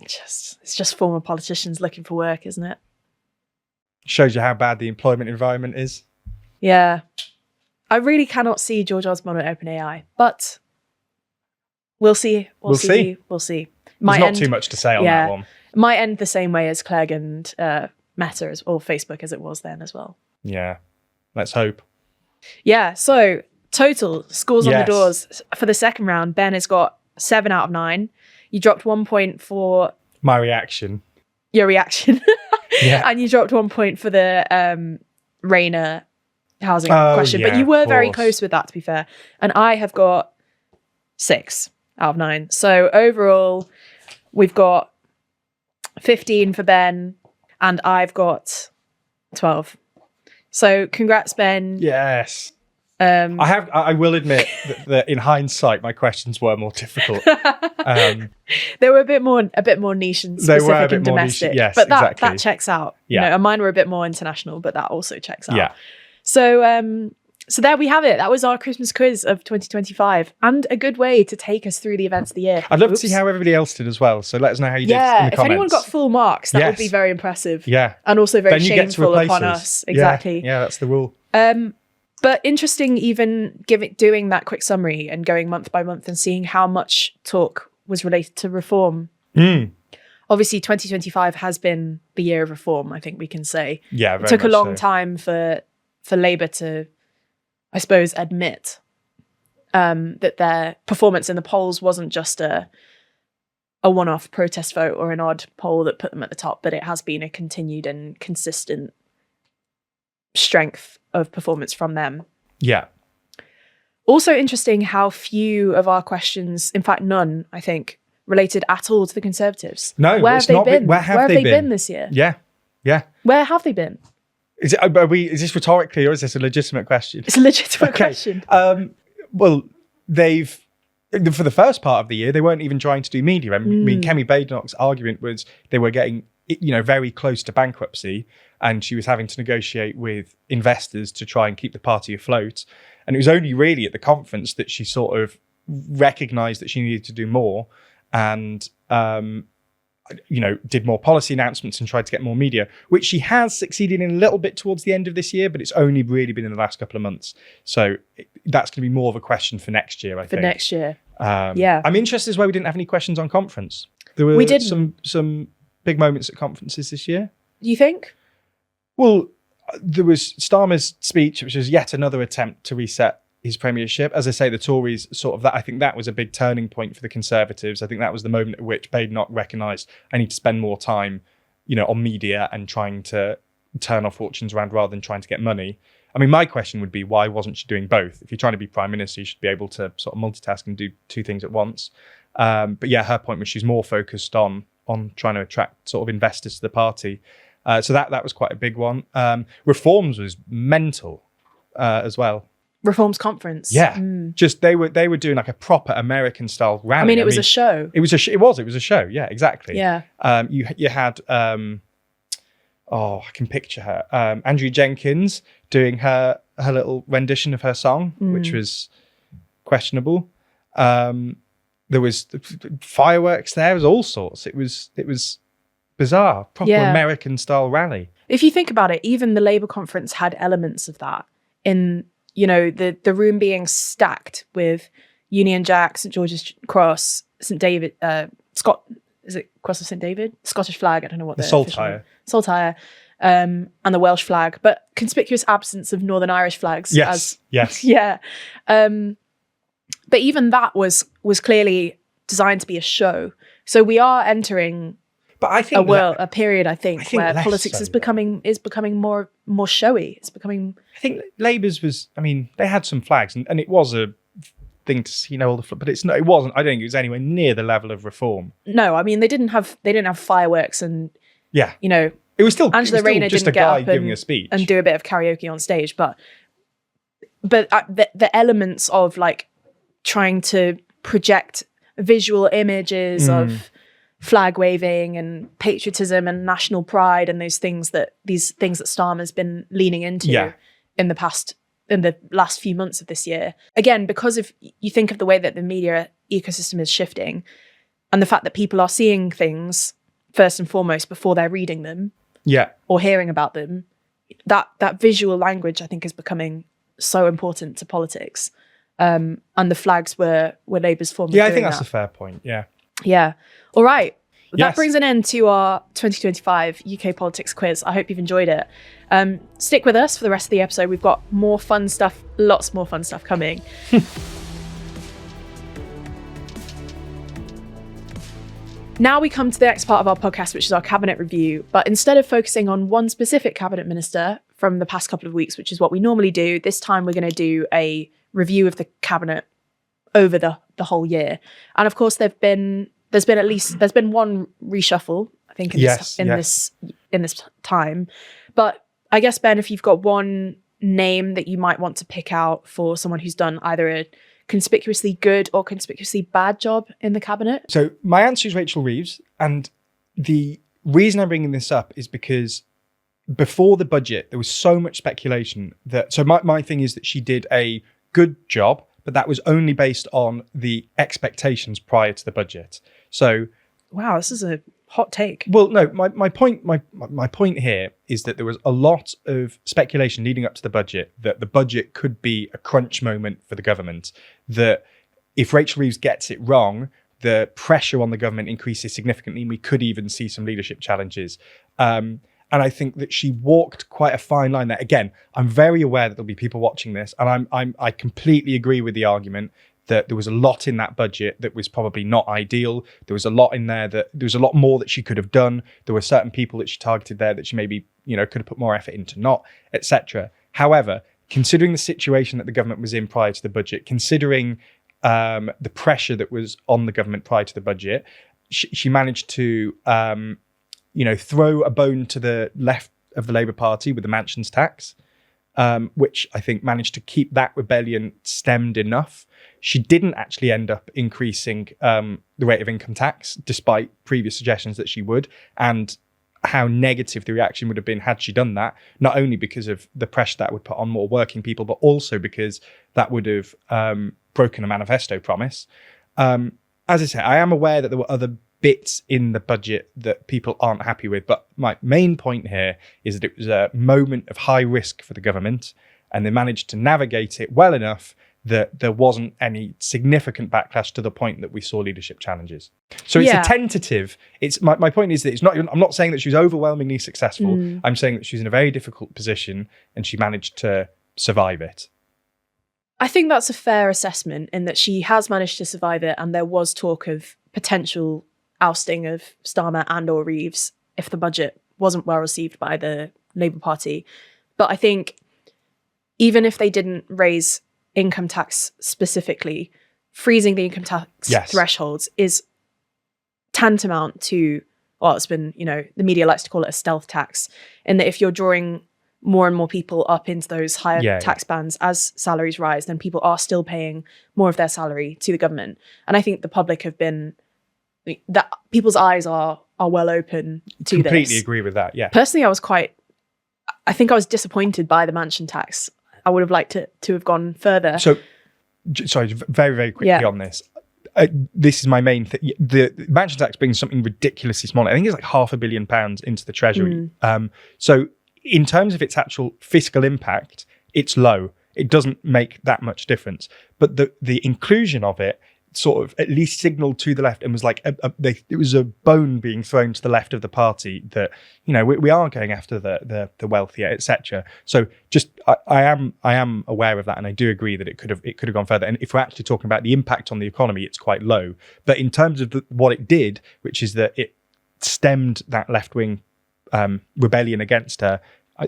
It's just former politicians looking for work, isn't it? Shows you how bad the employment environment is. Yeah. I really cannot see George Osborne at OpenAI, but we'll see. We'll see. There's not too much to say on that one. Might end the same way as Clegg and Meta or Facebook as it was then as well. Yeah. Let's hope. Yeah. So total scores on the Yes. doors for the second round. Ben has got 7 out of 9. You dropped 1 point for My reaction. your reaction. Yeah. And you dropped 1 point for the Rayner housing Oh, question. But yeah, you were of very course. close with that, to be fair. And I have got 6 out of 9. So overall, we've got 15 for Ben, and I've got 12. So congrats, Ben. Yes. I will admit that in hindsight, my questions were more difficult. They were a bit more niche and They were a specific bit and more niche, domestic. yes, but that exactly. checks out. Yeah. You know, and mine were a bit more international, but that also checks out. Yeah. So there we have it. That was our Christmas quiz of 2025, and a good way to take us through the events of the year. I'd love to see how everybody else did as well. So let us know how you did in the Yeah, if comments. anyone got full marks, that would be Yes. very impressive. Yeah. And also very Then you get to shameful replace upon us. us. Yeah, Exactly. Yeah, that's the rule. But interesting, even doing that quick summary and going month by month and seeing how much talk was related to reform. Obviously, 2025 has been the year of reform, I think we can say. Yeah, very It took a much long so. time for Labour to, I suppose, admit that their performance in the polls wasn't just a one-off protest vote or an odd poll that put them at the top, but it has been a continued and consistent strength of performance from them. Yeah. Also interesting how few of our questions, in fact none, I think, related at all to the Conservatives. No, where have it's they not been? Where have they been this year? Yeah. Yeah. Where have they been? Is this rhetorically or is this a legitimate question? It's a legitimate Okay. question. Well, for the first part of the year, they weren't even trying to do media. I mean, Kemi Badenoch's argument was they were getting, very close to bankruptcy, and she was having to negotiate with investors to try and keep the party afloat. And it was only really at the conference that she sort of recognised that she needed to do more, and did more policy announcements and tried to get more media, which she has succeeded in a little bit towards the end of this year, but it's only really been in the last couple of months. So that's going to be more of a question for next year, I think. For next year. Yeah. I'm interested as well, we didn't have any questions on conference. There were We didn't. some big moments at conferences this year. Do you think? Well, there was Starmer's speech, which was yet another attempt to reset his premiership. As I say, the Tories I think that was a big turning point for the Conservatives. I think that was the moment at which Badenoch recognised I need to spend more time, on media and trying to turn our fortunes around rather than trying to get money. I mean, my question would be, why wasn't she doing both? If you're trying to be Prime Minister, you should be able to sort of multitask and do two things at once. But yeah, her point was she's more focused on trying to attract sort of investors to the party. So that was quite a big one. Reforms was mental as well. Reforms conference. Yeah, just they were doing like a proper American style rally. I mean, it was a show. It was a show. Yeah, exactly. Yeah. You had I can picture her. Andrew Jenkins doing her little rendition of her song, which was questionable. There was fireworks there. There was all sorts. It was bizarre, proper American style rally. If you think about it, even the Labour conference had elements of that in, the room being stacked with Union Jack, St George's Cross, St David, is it Cross of St David? Scottish flag, I don't know what The the saltire. Saltire, and the Welsh flag, but conspicuous absence of Northern Irish flags. Yes. Yeah. But even that was clearly designed to be a show. So we are entering But I think a period, I think where less politics so, is becoming more showy. It's becoming. I think Labour's was. I mean, they had some flags, and it was a thing to see, all the. But it's not. It wasn't. I don't think it was anywhere near the level of reform. No, I mean they didn't have fireworks and Yeah, it was still Angela Rayner just didn't a get guy up giving a speech and do a bit of karaoke on stage, but the elements of like trying to project visual images of flag waving and patriotism and national pride and these things that Starmer's been leaning into in the last few months of this year. Again, because if you think of the way that the media ecosystem is shifting, and the fact that people are seeing things first and foremost before they're reading them or hearing about them, that visual language, I think, is becoming so important to politics. And the flags were Labour's form of doing I think that's that. a fair point. Yeah. Yeah. All right. That Yes. brings an end to our 2025 UK politics quiz. I hope you've enjoyed it. Stick with us for the rest of the episode. We've got more fun stuff, lots more fun stuff coming. Now we come to the next part of our podcast, which is our cabinet review. But instead of focusing on one specific cabinet minister from the past couple of weeks, which is what we normally do, this time we're going to do a review of the cabinet over the whole year. And of course, there's been one reshuffle, I think, in this time. But I guess, Ben, if you've got one name that you might want to pick out for someone who's done either a conspicuously good or conspicuously bad job in the cabinet. So my answer is Rachel Reeves. And the reason I'm bringing this up is because before the budget, there was so much speculation that, so my thing is that she did a good job, but that was only based on the expectations prior to the budget. So, wow, this is a hot take. Well, no, my point here is that there was a lot of speculation leading up to the budget that the budget could be a crunch moment for the government, that if Rachel Reeves gets it wrong, the pressure on the government increases significantly and we could even see some leadership challenges. And I think that she walked quite a fine line there. Again, I'm very aware that there'll be people watching this, and I completely agree with the argument that there was a lot in that budget that was probably not ideal. There was a lot in there there was a lot more that she could have done. There were certain people that she targeted there that she maybe, could have put more effort into, not, etc. However, considering the situation that the government was in prior to the budget, considering the pressure that was on the government prior to the budget, she managed to, throw a bone to the left of the Labour Party with the mansions tax, which I think managed to keep that rebellion stemmed enough. She didn't actually end up increasing the rate of income tax, despite previous suggestions that she would, and how negative the reaction would have been had she done that, not only because of the pressure that would put on more working people, but also because that would have broken a manifesto promise. As I say, I am aware that there were other bits in the budget that people aren't happy with, but my main point here is that it was a moment of high risk for the government, and they managed to navigate it well enough that there wasn't any significant backlash to the point that we saw leadership challenges. So it's a tentative. It's my point is that it's not. I'm not saying that she was overwhelmingly successful. I'm saying that she's in a very difficult position and she managed to survive it. I think that's a fair assessment in that she has managed to survive it, and there was talk of potential ousting of Starmer and or Reeves if the budget wasn't well received by the Labour Party. But I think even if they didn't raise income tax specifically, freezing the income tax thresholds is tantamount to, well, it's been, the media likes to call it a stealth tax, in that if you're drawing more and more people up into those higher tax bands as salaries rise, then people are still paying more of their salary to the government. And I think the public have been, that people's eyes are well open to this. Completely agree with that, yeah. Personally, I think I was disappointed by the mansion tax. I would have liked it to have gone further. So, sorry, very, very quickly on this. This is my main thing. The mansion tax brings something ridiculously small. I think it's like £500 million into the Treasury. So in terms of its actual fiscal impact, it's low. It doesn't make that much difference. But the inclusion of it sort of at least signaled to the left and was like it was a bone being thrown to the left of the party that we are going after the wealthier, etc. So just I am aware of that, and I do agree that it could have gone further. And if we're actually talking about the impact on the economy, it's quite low. But in terms of what it did, which is that it stemmed that left wing rebellion against her,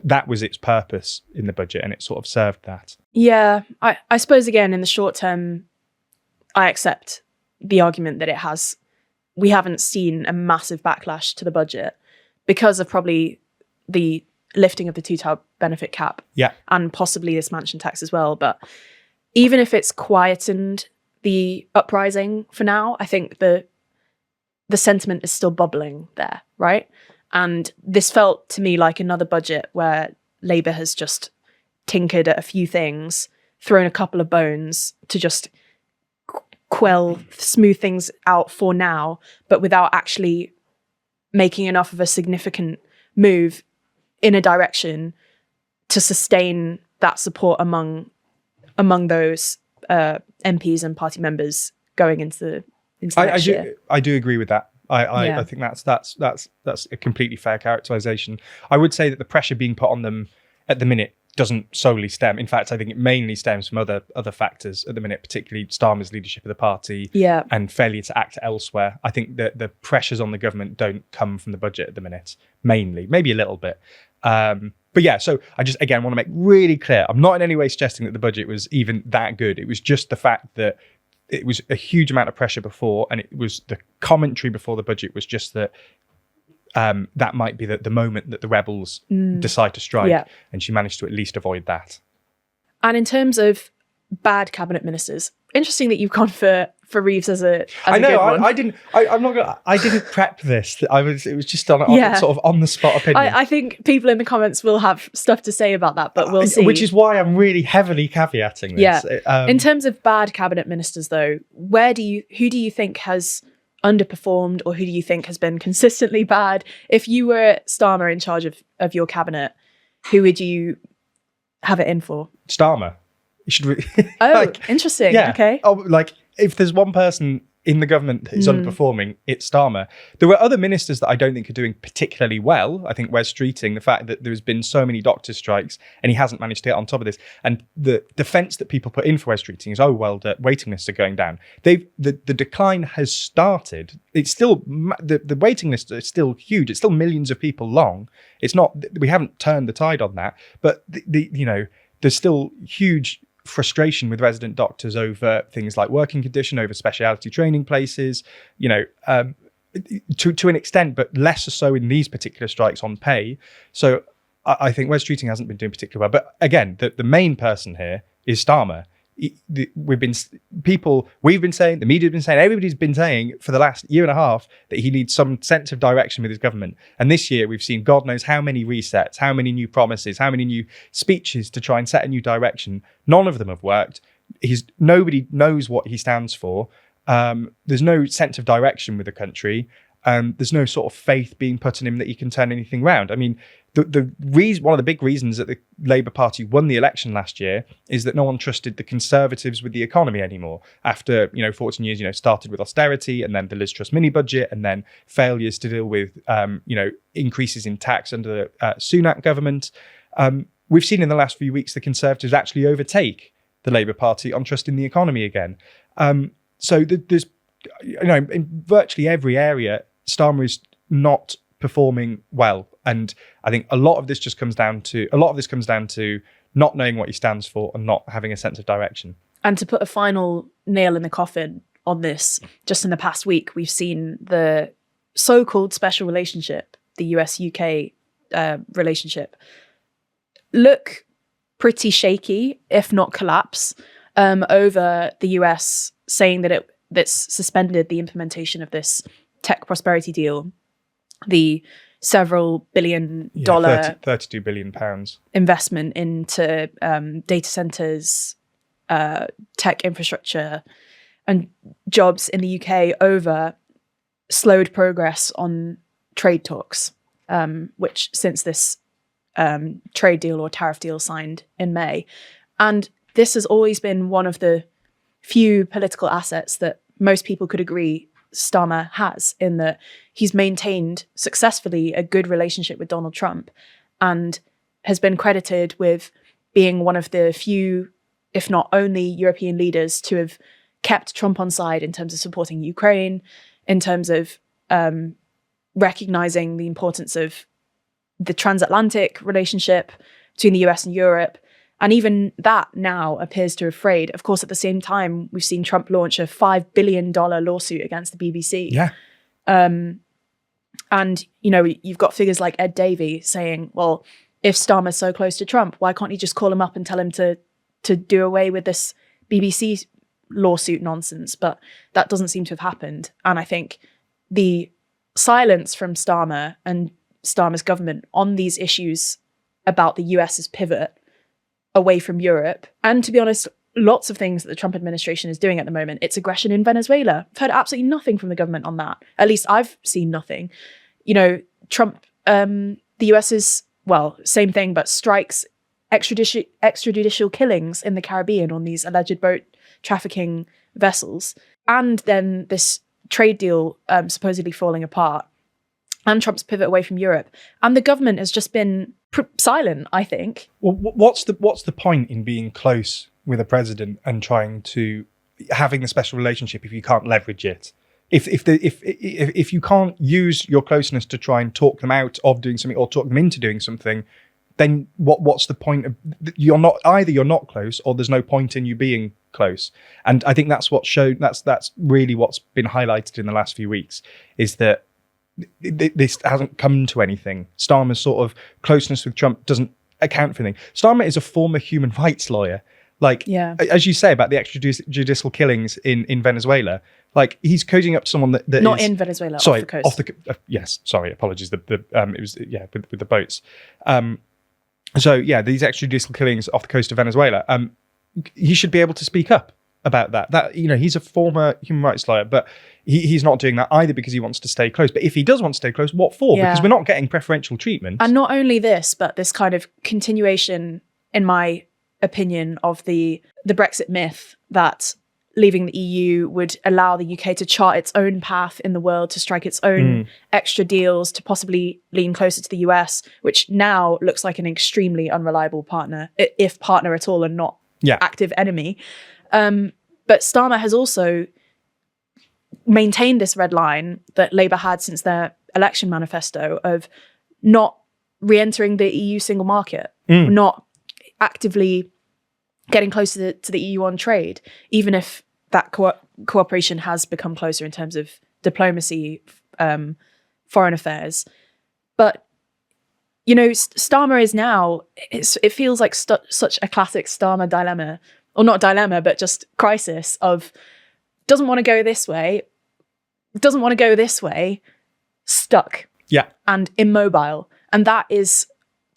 that was its purpose in the budget, and it sort of served that. Yeah, I suppose again in the short term, I accept the argument that we haven't seen a massive backlash to the budget because of probably the lifting of the two-child benefit cap and possibly this mansion tax as well. But even if it's quietened the uprising for now, I think the sentiment is still bubbling there, right? And this felt to me like another budget where Labour has just tinkered at a few things, thrown a couple of bones to just smooth things out for now, but without actually making enough of a significant move in a direction to sustain that support among those MPs and party members going into next year. I do agree with that. Yeah. I think that's a completely fair characterization. I would say that the pressure being put on them at the minute doesn't solely stem. In fact, I think it mainly stems from other factors at the minute, particularly Starmer's leadership of the party and failure to act elsewhere. I think that the pressures on the government don't come from the budget at the minute, mainly, maybe a little bit. But yeah, so I just, again, want to make really clear, I'm not in any way suggesting that the budget was even that good. It was just the fact that it was a huge amount of pressure before, and it was the commentary before the budget was just that that might be the moment that the rebels decide to strike, and she managed to at least avoid that. And in terms of bad cabinet ministers, interesting that you've gone for Reeves as a good one. I didn't prep this. It was just sort of on the spot opinion. I think people in the comments will have stuff to say about that, but we'll see. Which is why I'm really heavily caveating this. Yeah. In terms of bad cabinet ministers, though, who do you think has underperformed, or who do you think has been consistently bad? If you were Starmer in charge of your cabinet, who would you have it in for? Starmer. You should interesting. Yeah. Okay. Oh, like if there's one person in the government that is underperforming, it's Starmer. There were other ministers that I don't think are doing particularly well. I think Wes Streeting, the fact that there's been so many doctor strikes and he hasn't managed to get on top of this. And the defence that people put in for Wes Streeting is, the waiting lists are going down. The decline has started. It's still, the waiting lists are still huge. It's still millions of people long. It's not, we haven't turned the tide on that, but there's still huge frustration with resident doctors over things like working condition, over specialty training places, to an extent, but less so in these particular strikes on pay. So I think Wes Streeting hasn't been doing particularly well. But again, the main person here is Starmer. We've been saying, the media's been saying, everybody's been saying for the last year and a half that he needs some sense of direction with his government. And this year we've seen God knows how many resets, how many new promises, how many new speeches to try and set a new direction. None of them have worked. Nobody knows what he stands for. There's no sense of direction with the country. There's no sort of faith being put in him that he can turn anything round. I mean, the reason, one of the big reasons that the Labour Party won the election last year is that no one trusted the Conservatives with the economy anymore. After 14 years, started with austerity, and then the Liz Truss mini budget, and then failures to deal with increases in tax under the Sunak government. We've seen in the last few weeks the Conservatives actually overtake the Labour Party on trusting the economy again. So there's in virtually every area, Starmer is not performing well, and I think a lot of this comes down to not knowing what he stands for and not having a sense of direction. And to put a final nail in the coffin on this, just in the past week, we've seen the so-called special relationship, the US-UK relationship, look pretty shaky, if not collapse, over the US saying that that's suspended the implementation of this tech prosperity deal, the several billion dollar 32 billion pounds investment into data centers, tech infrastructure and jobs in the UK over slowed progress on trade talks, which since this trade deal or tariff deal signed in May. And this has always been one of the few political assets that most people could agree Starmer has, in that he's maintained successfully a good relationship with Donald Trump and has been credited with being one of the few, if not only, European leaders to have kept Trump on side in terms of supporting Ukraine, in terms of recognizing the importance of the transatlantic relationship between the US and Europe. And even that now appears to have frayed. Of course, at the same time, we've seen Trump launch a $5 billion lawsuit against the BBC. Yeah. And, you've got figures like Ed Davey saying, well, if Starmer's so close to Trump, why can't he just call him up and tell him to do away with this BBC lawsuit nonsense? But that doesn't seem to have happened. And I think the silence from Starmer and Starmer's government on these issues about the US's pivot away from Europe, and to be honest, lots of things that the Trump administration is doing at the moment. It's aggression in Venezuela. I've heard absolutely nothing from the government on that. At least I've seen nothing. You know, Trump, the US is, well, same thing, but strikes extrajudicial killings in the Caribbean on these alleged boat trafficking vessels. And then this trade deal supposedly falling apart, and Trump's pivot away from Europe. And the government has just been silent, I think. Well, what's the point in being close with a president and trying to having a special relationship if you can't leverage it? If you can't use your closeness to try and talk them out of doing something or talk them into doing something, then what's the point of you're not close, or there's no point in you being close. And I think that's what showed. That's really what's been highlighted in the last few weeks, is that this hasn't come to anything. Starmer's sort of closeness with Trump doesn't account for anything. Starmer is a former human rights lawyer. Like, as you say about the extrajudicial killings in Venezuela, like he's cozying up to someone that not is, in Venezuela, sorry, off the coast. Yes, sorry, apologies. It was with the boats. So yeah, these extrajudicial killings off the coast of Venezuela. He should be able to speak up about that. That, you know, he's a former human rights lawyer, but he's not doing that either because he wants to stay close. But if he does want to stay close, what for? Yeah. Because we're not getting preferential treatment. And not only this, but this kind of continuation, in my opinion, of the Brexit myth that leaving the EU would allow the UK to chart its own path in the world, to strike its own extra deals, to possibly lean closer to the US, which now looks like an extremely unreliable partner, if partner at all, and not active enemy. But Starmer has also maintained this red line that Labour had since their election manifesto of not re-entering the EU single market, not actively getting closer to the EU on trade, even if that cooperation has become closer in terms of diplomacy, foreign affairs. But, you know, Starmer is now, it feels like such a classic Starmer dilemma, or not dilemma, but just crisis of doesn't want to go this way, stuck. Yeah. And immobile. And that is,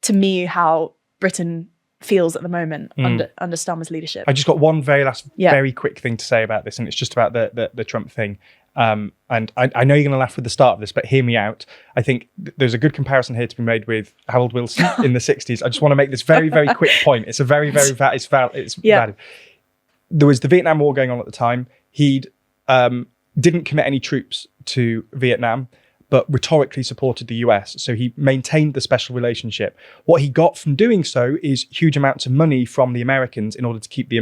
to me, how Britain feels at the moment under Starmer's leadership. I just got one very quick thing to say about this, and it's just about the Trump thing. And I know you're going to laugh with the start of this, but hear me out. I think there's a good comparison here to be made with Harold Wilson in the 60s. I just want to make this very, very quick point. It's a very, very it's valid. There was the Vietnam War going on at the time. He'd didn't commit any troops to Vietnam, but rhetorically supported the US. So he maintained the special relationship. What he got from doing so is huge amounts of money from the Americans in order to keep the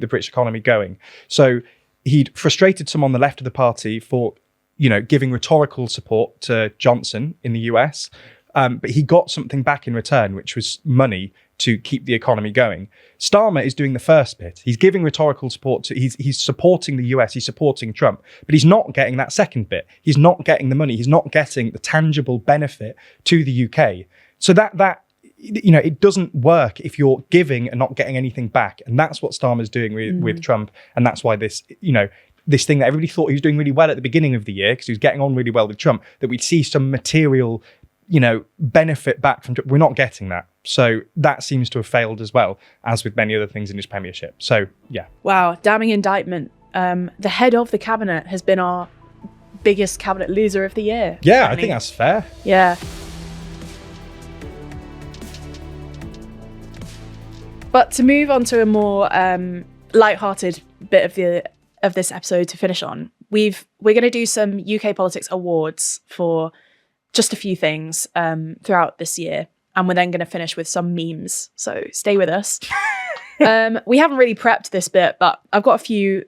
British economy going. So he'd frustrated some on the left of the party for, you know, giving rhetorical support to Johnson in the US. But he got something back in return, which was money to keep the economy going. Starmer is doing the first bit. He's giving rhetorical support he's supporting the US, he's supporting Trump, but he's not getting that second bit. He's not getting the money. He's not getting the tangible benefit to the UK. So that you know, it doesn't work if you're giving and not getting anything back. And that's what Starmer's doing with Trump. And that's why this, you know, this thing that everybody thought he was doing really well at the beginning of the year, because he was getting on really well with Trump, that we'd see some material, you know, benefit back from Trump. We're not getting that. So that seems to have failed as well, as with many other things in his premiership. So, yeah. Wow, damning indictment. The head of the cabinet has been our biggest cabinet loser of the year. Yeah, apparently. I think that's fair. Yeah. But to move on to a more lighthearted bit of this episode to finish on, we're going to do some UK politics awards for just a few things throughout this year, and we're then going to finish with some memes. So stay with us. We haven't really prepped this bit, but I've got a few,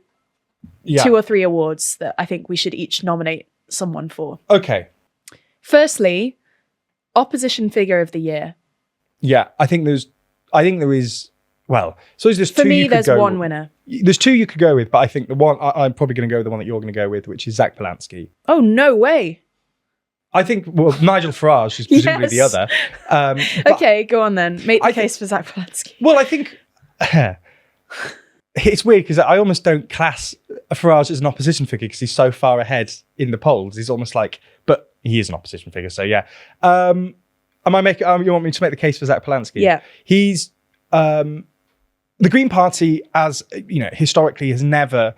2 or 3 awards that I think we should each nominate someone for. Okay. Firstly, opposition figure of the year. Yeah, I think there is. Well, so there's for two. Me, there's one winner. There's 2 you could go with, but I think the one I'm probably going to go with the one that you're going to go with, which is Zach Polanski. Oh, no way. I think, well, Nigel Farage is presumably the other. Okay, go on then. Make the case for Zach Polanski. Well, I think it's weird because I almost don't class Farage as an opposition figure because he's so far ahead in the polls. He's almost like, but he is an opposition figure. So yeah. You want me to make the case for Zach Polanski? Yeah. He's the Green Party, as you know, historically has never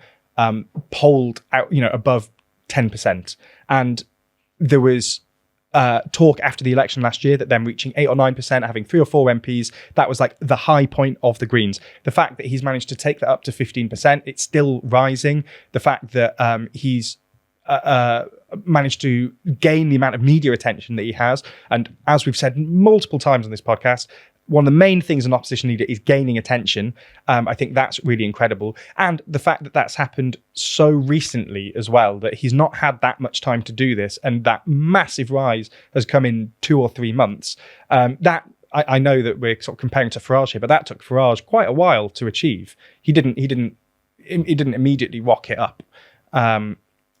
polled out, above 10%. And there was talk after the election last year that them reaching 8 or 9%, having 3 or 4 MPs, that was like the high point of the Greens. The fact that he's managed to take that up to 15%, it's still rising. The fact that he's managed to gain the amount of media attention that he has. And as we've said multiple times on this podcast, one of the main things an opposition leader is gaining attention. I think that's really incredible. And the fact that that's happened so recently as well, that he's not had that much time to do this, and that massive rise has come in 2 or 3 months. I know that we're sort of comparing to Farage here, but that took Farage quite a while to achieve. He didn't immediately rock it up.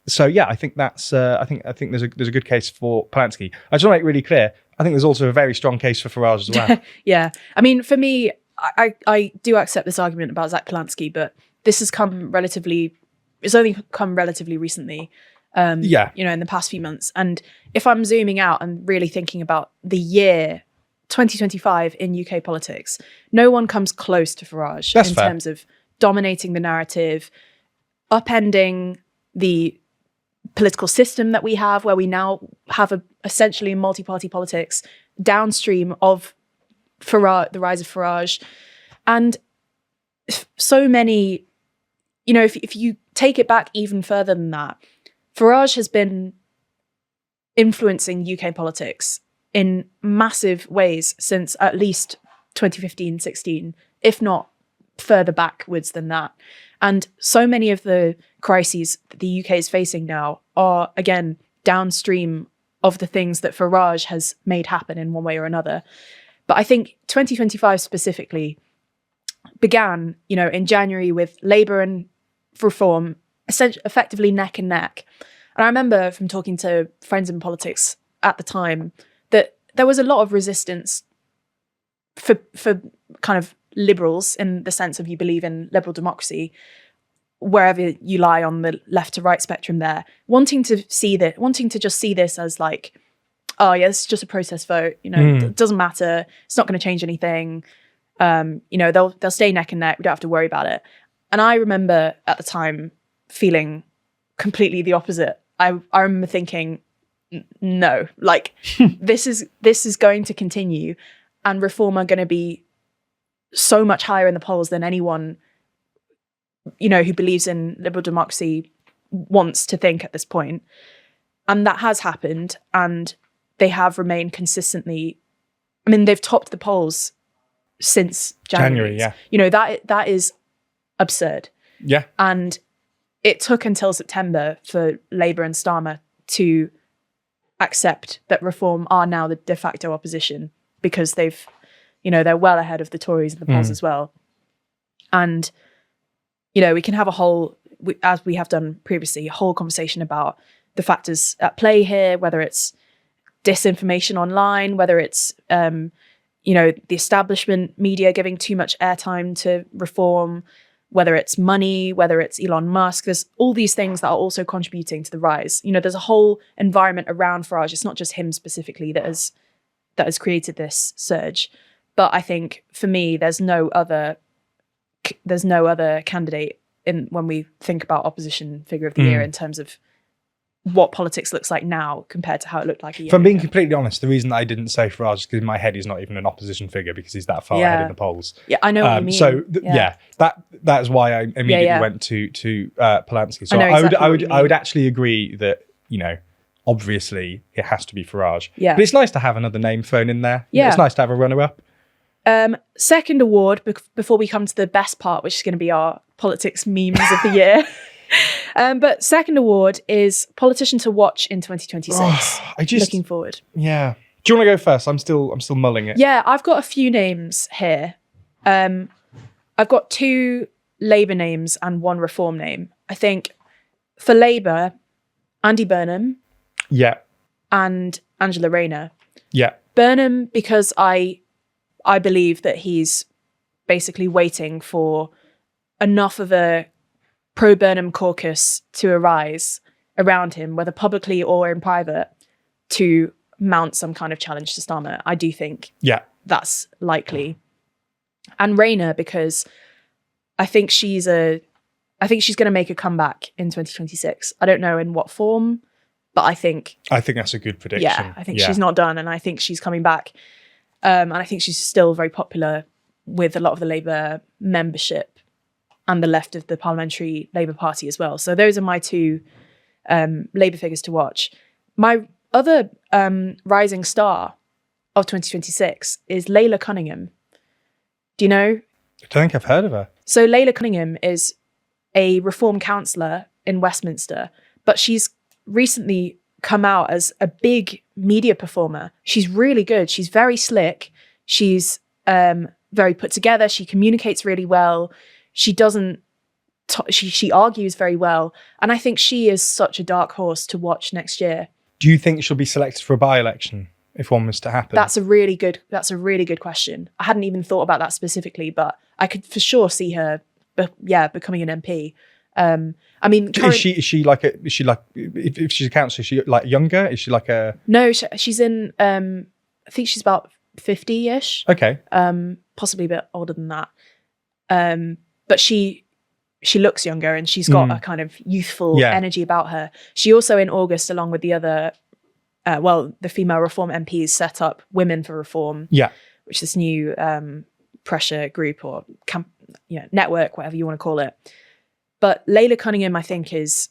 So yeah, I think that's I think there's a good case for Polanski. I just want to make really clear, I think there's also a very strong case for Farage as well. Yeah. I mean, for me, I do accept this argument about Zach Polanski, but this has it's only come relatively recently. In the past few months. And if I'm zooming out and really thinking about the year 2025 in UK politics, no one comes close to Farage in terms of dominating the narrative, upending the political system that we have, where we now have essentially multi-party politics downstream of Farage, the rise of Farage. And so many, if you take it back even further than that, Farage has been influencing UK politics in massive ways since at least 2015-16, if not further backwards than that. And so many of the crises that the UK is facing now are, again, downstream of the things that Farage has made happen in one way or another. But I think 2025 specifically began, in January with Labour and Reform effectively neck and neck. And I remember from talking to friends in politics at the time that there was a lot of resistance for kind of liberals, in the sense of you believe in liberal democracy, wherever you lie on the left to right spectrum there, wanting to just see this as like, oh yeah, this is just a protest vote, it doesn't matter, it's not going to change anything, they'll stay neck and neck, we don't have to worry about it. And I remember at the time feeling completely the opposite. I remember thinking, no, like this is going to continue, and Reform are going to be so much higher in the polls than anyone, who believes in liberal democracy wants to think at this point. And that has happened, and they have remained consistently. I mean, they've topped the polls since January. Yeah. That is absurd. Yeah. And it took until September for Labour and Starmer to accept that Reform are now the de facto opposition, because they've, they're well ahead of the Tories in the polls as well. And, we can have as we have done previously, a whole conversation about the factors at play here, whether it's disinformation online, whether it's, the establishment media giving too much airtime to Reform, whether it's money, whether it's Elon Musk. There's all these things that are also contributing to the rise. There's a whole environment around Farage. It's not just him specifically that has created this surge. But I think for me, there's no other candidate when we think about opposition figure of the year in terms of what politics looks like now compared to how it looked like a year ago. If I'm being completely honest, the reason that I didn't say Farage is because in my head he's not even an opposition figure, because he's that far ahead in the polls. Yeah, I know what you mean. So that is why I immediately went to Polanski. So I would actually agree that, obviously it has to be Farage. Yeah. But it's nice to have another name thrown in there. Yeah. It's nice to have a runner-up. Second award, before we come to the best part, which is going to be our politics memes of the year. But second award is Politician to Watch in 2026. Looking forward. Yeah. Do you want to go first? I'm still mulling it. Yeah, I've got a few names here. I've got 2 Labour names and 1 Reform name. I think for Labour, Andy Burnham. Yeah. And Angela Rayner. Yeah. Burnham, because I believe that he's basically waiting for enough of a pro-Burnham caucus to arise around him, whether publicly or in private, to mount some kind of challenge to Starmer. I do think that's likely. And Rayner, because I think she's going to make a comeback in 2026. I don't know in what form, but I think that's a good prediction. Yeah, I think she's not done, and I think she's coming back. And I think she's still very popular with a lot of the Labour membership and the left of the Parliamentary Labour Party as well. So those are my two Labour figures to watch. My other rising star of 2026 is Layla Cunningham. Do you know? I don't think I've heard of her. So Layla Cunningham is a Reform councillor in Westminster, but she's recently come out as a big media performer. She's really good. She's very slick. She's very put together. She communicates really well. She doesn't. She argues very well, and I think she is such a dark horse to watch next year. Do you think she'll be selected for a by-election if one was to happen? That's a really good question. I hadn't even thought about that specifically, but I could for sure see her, becoming an MP. I mean, is she like if she's a councillor, is she like younger? Is she like a? No, she's in. I think she's about 50-ish. Okay. Possibly a bit older than that. But she looks younger, and she's got a kind of youthful energy about her. She also, in August, along with the other, the female Reform MPs, set up Women for Reform. Yeah. Which is this new pressure group or network, whatever you want to call it. But Layla Cunningham, I think, is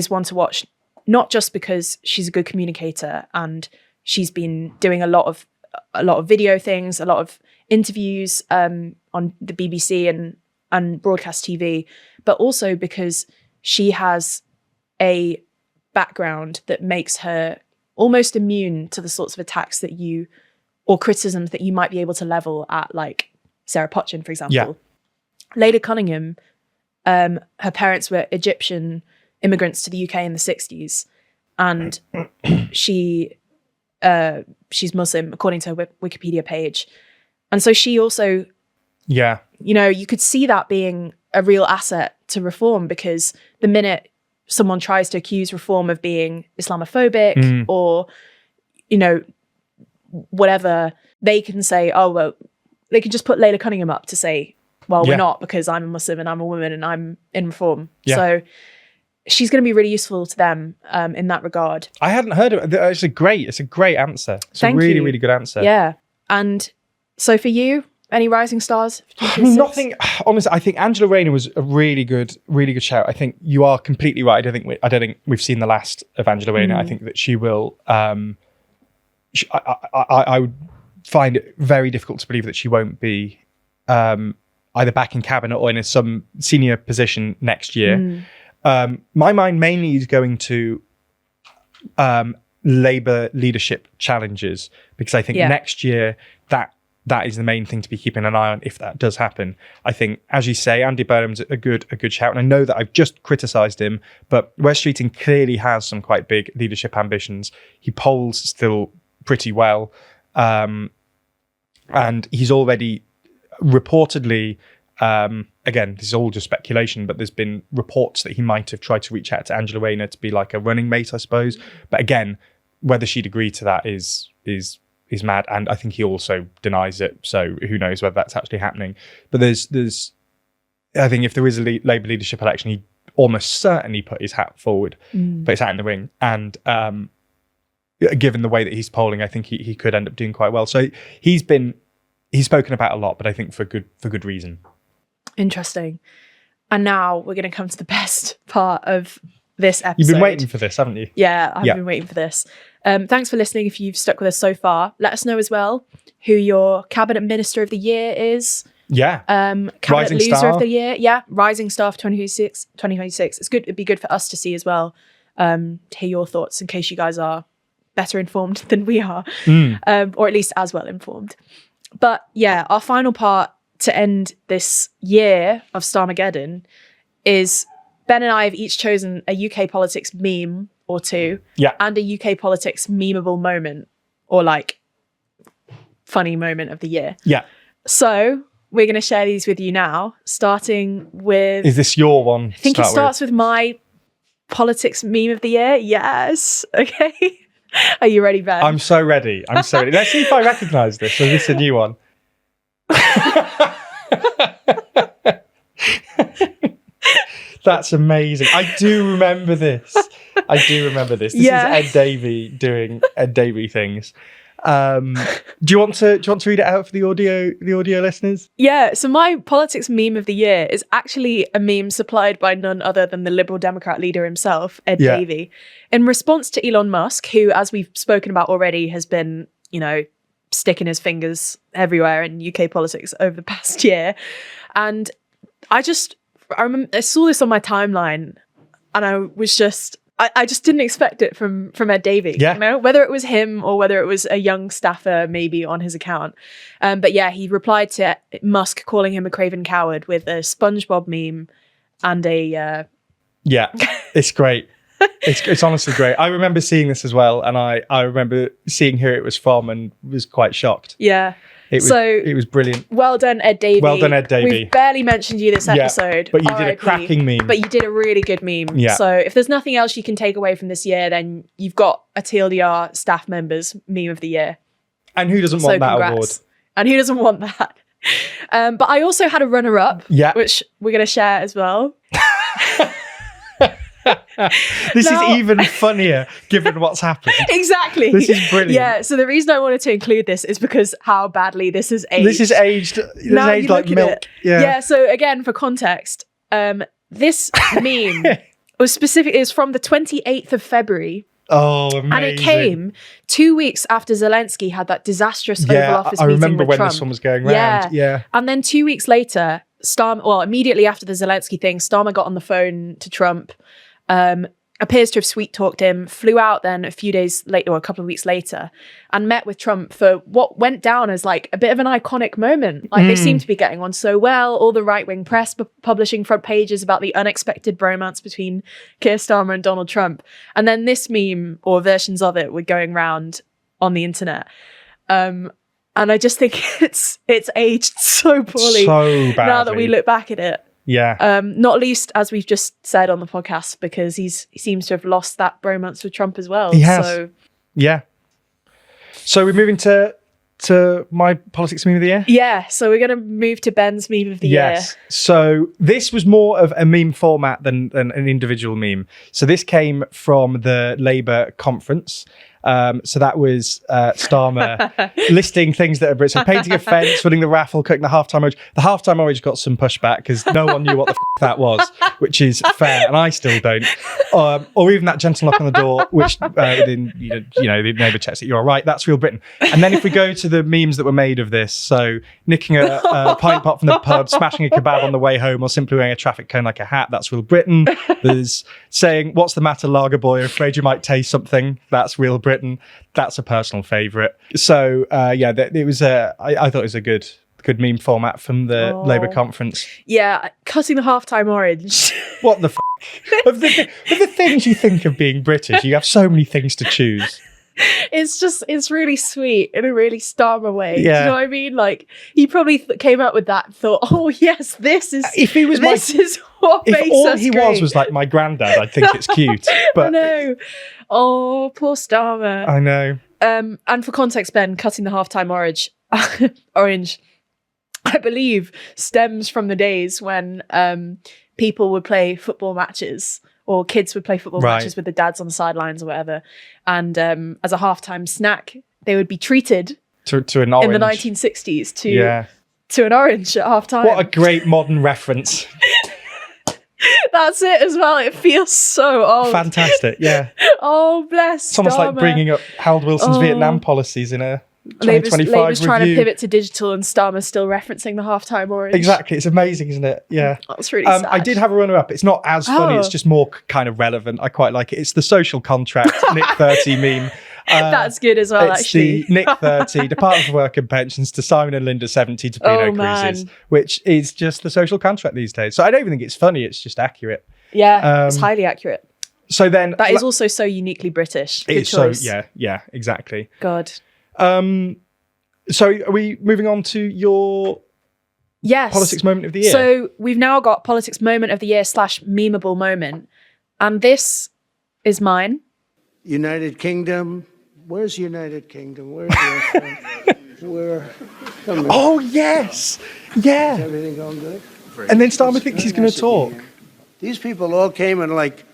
one to watch, not just because she's a good communicator and she's been doing a lot of video things, a lot of interviews on the BBC and broadcast TV, but also because she has a background that makes her almost immune to the sorts of attacks or criticisms that you might be able to level at, like Sarah Potchin, for example. Yeah. Layla Cunningham, her parents were Egyptian immigrants to the UK in the 60s, and she's Muslim, according to her Wikipedia page. And so she also, you could see that being a real asset to Reform, because the minute someone tries to accuse Reform of being Islamophobic or, whatever, they can say, they can just put Layla Cunningham up to say, we're not, because I'm a Muslim and I'm a woman and I'm in Reform. Yeah. So she's going to be really useful to them in that regard. I hadn't heard of it. It's a great answer. It's a really, really good answer. Yeah. And so for you, any rising stars? I mean, nothing. Honestly, I think Angela Rayner was a really good shout. I think you are completely right. I don't think we've seen the last of Angela Rayner. I think that she will. I would find it very difficult to believe that she won't be either back in cabinet or in some senior position next year. My mind mainly is going to Labour leadership challenges, because I think next year that is the main thing to be keeping an eye on if that does happen. I think, as you say, Andy Burnham's a good shout, and I know that I've just criticised him, but Wes Streeting clearly has some quite big leadership ambitions. He polls still pretty well, and he's already reportedly, again, this is all just speculation, but there's been reports that he might have tried to reach out to Angela Rayner to be like a running mate, I suppose. But again, whether she'd agree to that is mad, and I think he also denies it. So who knows whether that's actually happening? But there's, I think if there is a Labour leadership election, he'd almost certainly put his hat forward, put his hat in the ring, and given the way that he's polling, I think he could end up doing quite well. So he's spoken about a lot, but I think for good reason. Interesting. And now we're going to come to the best part of this episode. You've been waiting for this, haven't you? Yeah, I've been waiting for this. Thanks for listening. If you've stuck with us so far, let us know as well who your Cabinet Minister of the Year is. Yeah. Cabinet Rising Loser Star of the Year. Yeah. Rising Star for 2026. It's good. It'd be good for us to see as well, to hear your thoughts in case you guys are better informed than we are, or at least as well informed. But yeah, our final part to end this year of Starmergeddon is Ben and I have each chosen a UK politics meme or two, and a UK politics memeable moment, or like funny moment of the year. Yeah. So we're going to share these with you now, starting with... Is this your one? I think it starts with my politics meme of the year. Yes. Okay. Are you ready, Ben? I'm so ready. Let's see if I recognise this. Is this a new one? That's amazing. I do remember this. This Yeah. is Ed Davey doing Ed Davey things. Do you want to read it out for the audio listeners? Yeah, so my politics meme of the year is actually a meme supplied by none other than the Liberal Democrat leader himself, Ed Davey, in response to Elon Musk, who, as we've spoken about already, has been, sticking his fingers everywhere in UK politics over the past year. And I remember I saw this on my timeline, and I was just I just didn't expect it from Ed Davey. Yeah. Whether it was him or whether it was a young staffer maybe on his account. But yeah, he replied to Musk calling him a craven coward with a SpongeBob meme and a Yeah, it's great. It's honestly great. I remember seeing this as well, and I remember seeing who it was from and was quite shocked. Yeah. It was brilliant. Well done, Ed Davey. Well done, Ed Davey. We've barely mentioned you this episode. But you did a cracking meme. But you did a really good meme. Yeah. So if there's nothing else you can take away from this year, then you've got a TLDR staff members meme of the year. And who doesn't want that award? And who doesn't want that? But I also had a runner-up, which we're going to share as well. This is even funnier given what's happened. Exactly. This is brilliant. Yeah, so the reason I wanted to include this is because how badly this is aged. This is aged like milk. Yeah, so again, for context, this meme is from the 28th of February. Oh, amazing. And it came 2 weeks after Zelensky had that disastrous Oval Office meeting with Trump. I remember when this one was going round. Yeah. And then 2 weeks later, immediately after the Zelensky thing, Starmer got on the phone to Trump, appears to have sweet-talked him, flew out then a few days later, or a couple of weeks later, and met with Trump for what went down as like a bit of an iconic moment. Like they seem to be getting on so well, all the right-wing press publishing front pages about the unexpected bromance between Keir Starmer and Donald Trump. And then this meme, or versions of it, were going round on the internet. And I just think it's aged so poorly so badly now that we look back at it. Yeah. Not least, as we've just said on the podcast, because he seems to have lost that bromance with Trump as well. He has. So, yeah. So we're moving to my politics meme of the year? Yeah. So we're going to move to Ben's meme of the year. So this was more of a meme format than an individual meme. So this came from the Labour conference. So that was Starmer listing things that are Brits. So painting a fence, running the raffle, cooking the halftime orange. The halftime orange got some pushback because no one knew what the that was, which is fair, and I still don't. Or even that gentle knock on the door, which within the neighbour checks that you're all right. That's real Britain. And then if we go to the memes that were made of this, so nicking a pint pot from the pub, smashing a kebab on the way home, or simply wearing a traffic cone like a hat. That's real Britain. There's saying, "What's the matter, lager boy? Afraid you might taste something." That's real Britain. That's a personal favourite. So it was I thought it was a good meme format from the Labour conference. Yeah, cutting the halftime orange. What the of the things you think of being British, you have so many things to choose. It's really sweet in a really Starmer way. Yeah. Do you know what I mean? Like he probably came up with that and thought, oh yes, this is what makes if all us he great. was like my granddad, I'd think it's cute. But I know. Oh, poor Starmer. I know. And for context, Ben, cutting the halftime orange, I believe, stems from the days when people would play football matches, or kids would play football matches with the dads on the sidelines or whatever. And as a halftime snack, they would be treated to an orange in the 1960s to an orange at halftime. What a great modern reference. That's it as well. It feels so old. Fantastic, yeah. Oh, bless. It's almost like bringing up Harold Wilson's Vietnam policies in a 2025 Labour's review. trying to pivot to digital, and Starmer's still referencing the halftime orange. Exactly. It's amazing, isn't it? Yeah. That's really sad. I did have a runner-up. It's not as funny. It's just more kind of relevant. I quite like it. It's the social contract Nick 30 meme. That's good as well, it's actually. the Nick 30, Department for Work and Pensions, to Simon and Linda 70 to Pinot Cruises, which is just the social contract these days. So I don't even think it's funny. It's just accurate. Yeah, it's highly accurate. So then... That is also so uniquely British. Good choice. So, yeah, exactly. God. So are we moving on to your politics moment of the year? So we've now got politics moment of the year / memeable moment. And this is mine. United Kingdom. Where's United Kingdom? Where's your Oh, yes. Yeah. Is everything going good? And then Starmer thinks he's going to talk. These people all came in like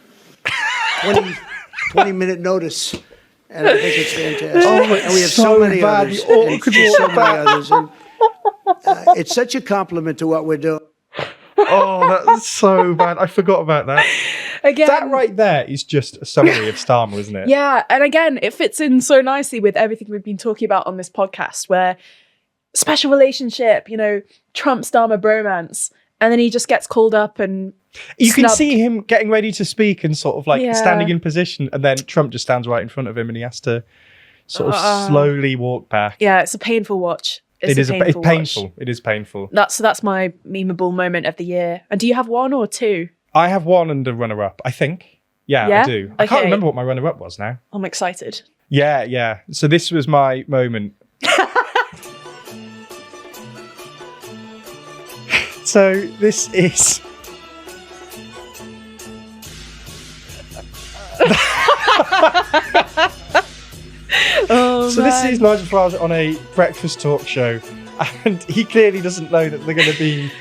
20-minute notice. And I think it's fantastic. Oh, and we have so so many bad. others. The And awkward so walk many others. And, it's such a compliment to what we're doing. Oh, that's so bad. I forgot about that. Again, That right there is just a summary of Starmer, isn't it? yeah, and again, it fits in so nicely with everything we've been talking about on this podcast, where special relationship, Trump Starmer bromance, and then he just gets called up and You can snubbed. see him getting ready to speak and sort of like Yeah. standing in position, and then Trump just stands right in front of him and he has to sort of slowly walk back. Yeah, it's a painful watch. It's Painful. painful. It is painful. That's my memeable moment of the year. And do you have one or two? I have one and a runner-up, I think. Yeah, Yeah? I do. I can't Okay. remember what my runner-up was now. I'm excited. Yeah. So this was my moment. So this is... Oh, So this is Nigel Farage on a breakfast talk show, and he clearly doesn't know that they're going to be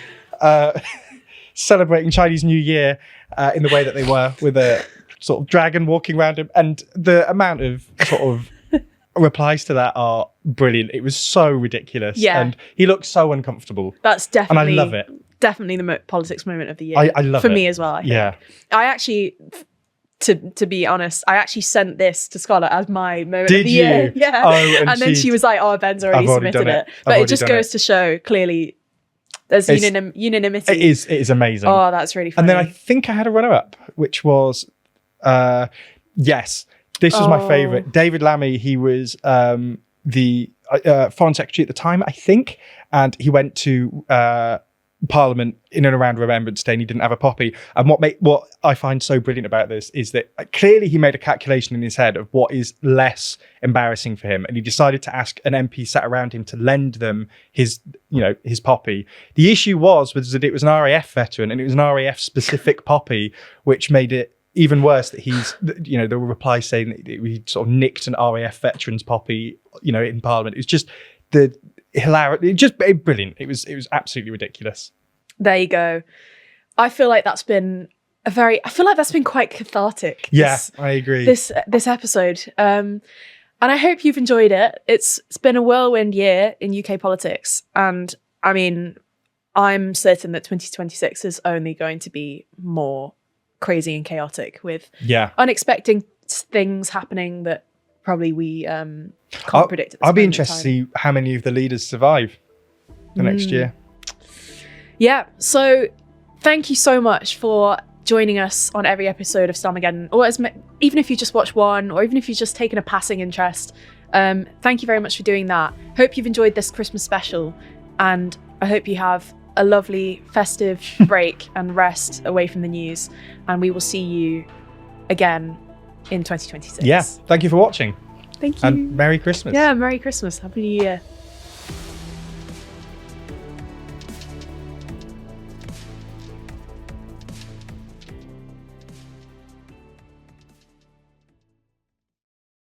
celebrating Chinese New Year in the way that they were, with a sort of dragon walking around him, and the amount of sort of replies to that are brilliant. It was so ridiculous, Yeah. and he looked so uncomfortable. That's definitely, And I love it. Definitely the politics moment of the year. I love for it. me as well. I think. Yeah. I actually, to be honest, I actually sent this to Scarlett as my moment Did of the you? year. Yeah. Oh, and then she was like, "Oh, Ben's already I've already submitted done it." it. I've But it already just done goes it. to show clearly there's It's- unanimity. It is amazing. Oh, that's really funny. And then I think I had a runner-up, which was, yes, this was my Oh. favourite. David Lammy, he was the Foreign Secretary at the time, I think, and he went to Parliament in and around Remembrance Day and he didn't have a poppy. And what I find so brilliant about this is that clearly he made a calculation in his head of what is less embarrassing for him, and he decided to ask an MP sat around him to lend them his poppy. The issue was that it was an RAF veteran, and it was an RAF specific poppy, which made it even worse that there were replies saying that he sort of nicked an RAF veteran's poppy, in Parliament. It was just the hilarity, just brilliant. It was absolutely ridiculous. There you go. I feel like that's been quite cathartic. Yeah, I agree. This episode. And I hope you've enjoyed it. It's been a whirlwind year in UK politics. And I mean, I'm certain that 2026 is only going to be more crazy and chaotic, with unexpected things happening that probably we can't predict at this I'll be moment in interested to time. see how many of the leaders survive the next year. Yeah, so thank you so much for joining us on every episode of Starmergeddon, or even if you just watch one, or even if you've just taken a passing interest. Thank you very much for doing that. Hope you've enjoyed this Christmas special, and I hope you have a lovely festive break and rest away from the news, and we will see you again in 2026. Yeah, thank you for watching. Thank you. And Merry Christmas. Yeah, Merry Christmas. Happy New Year.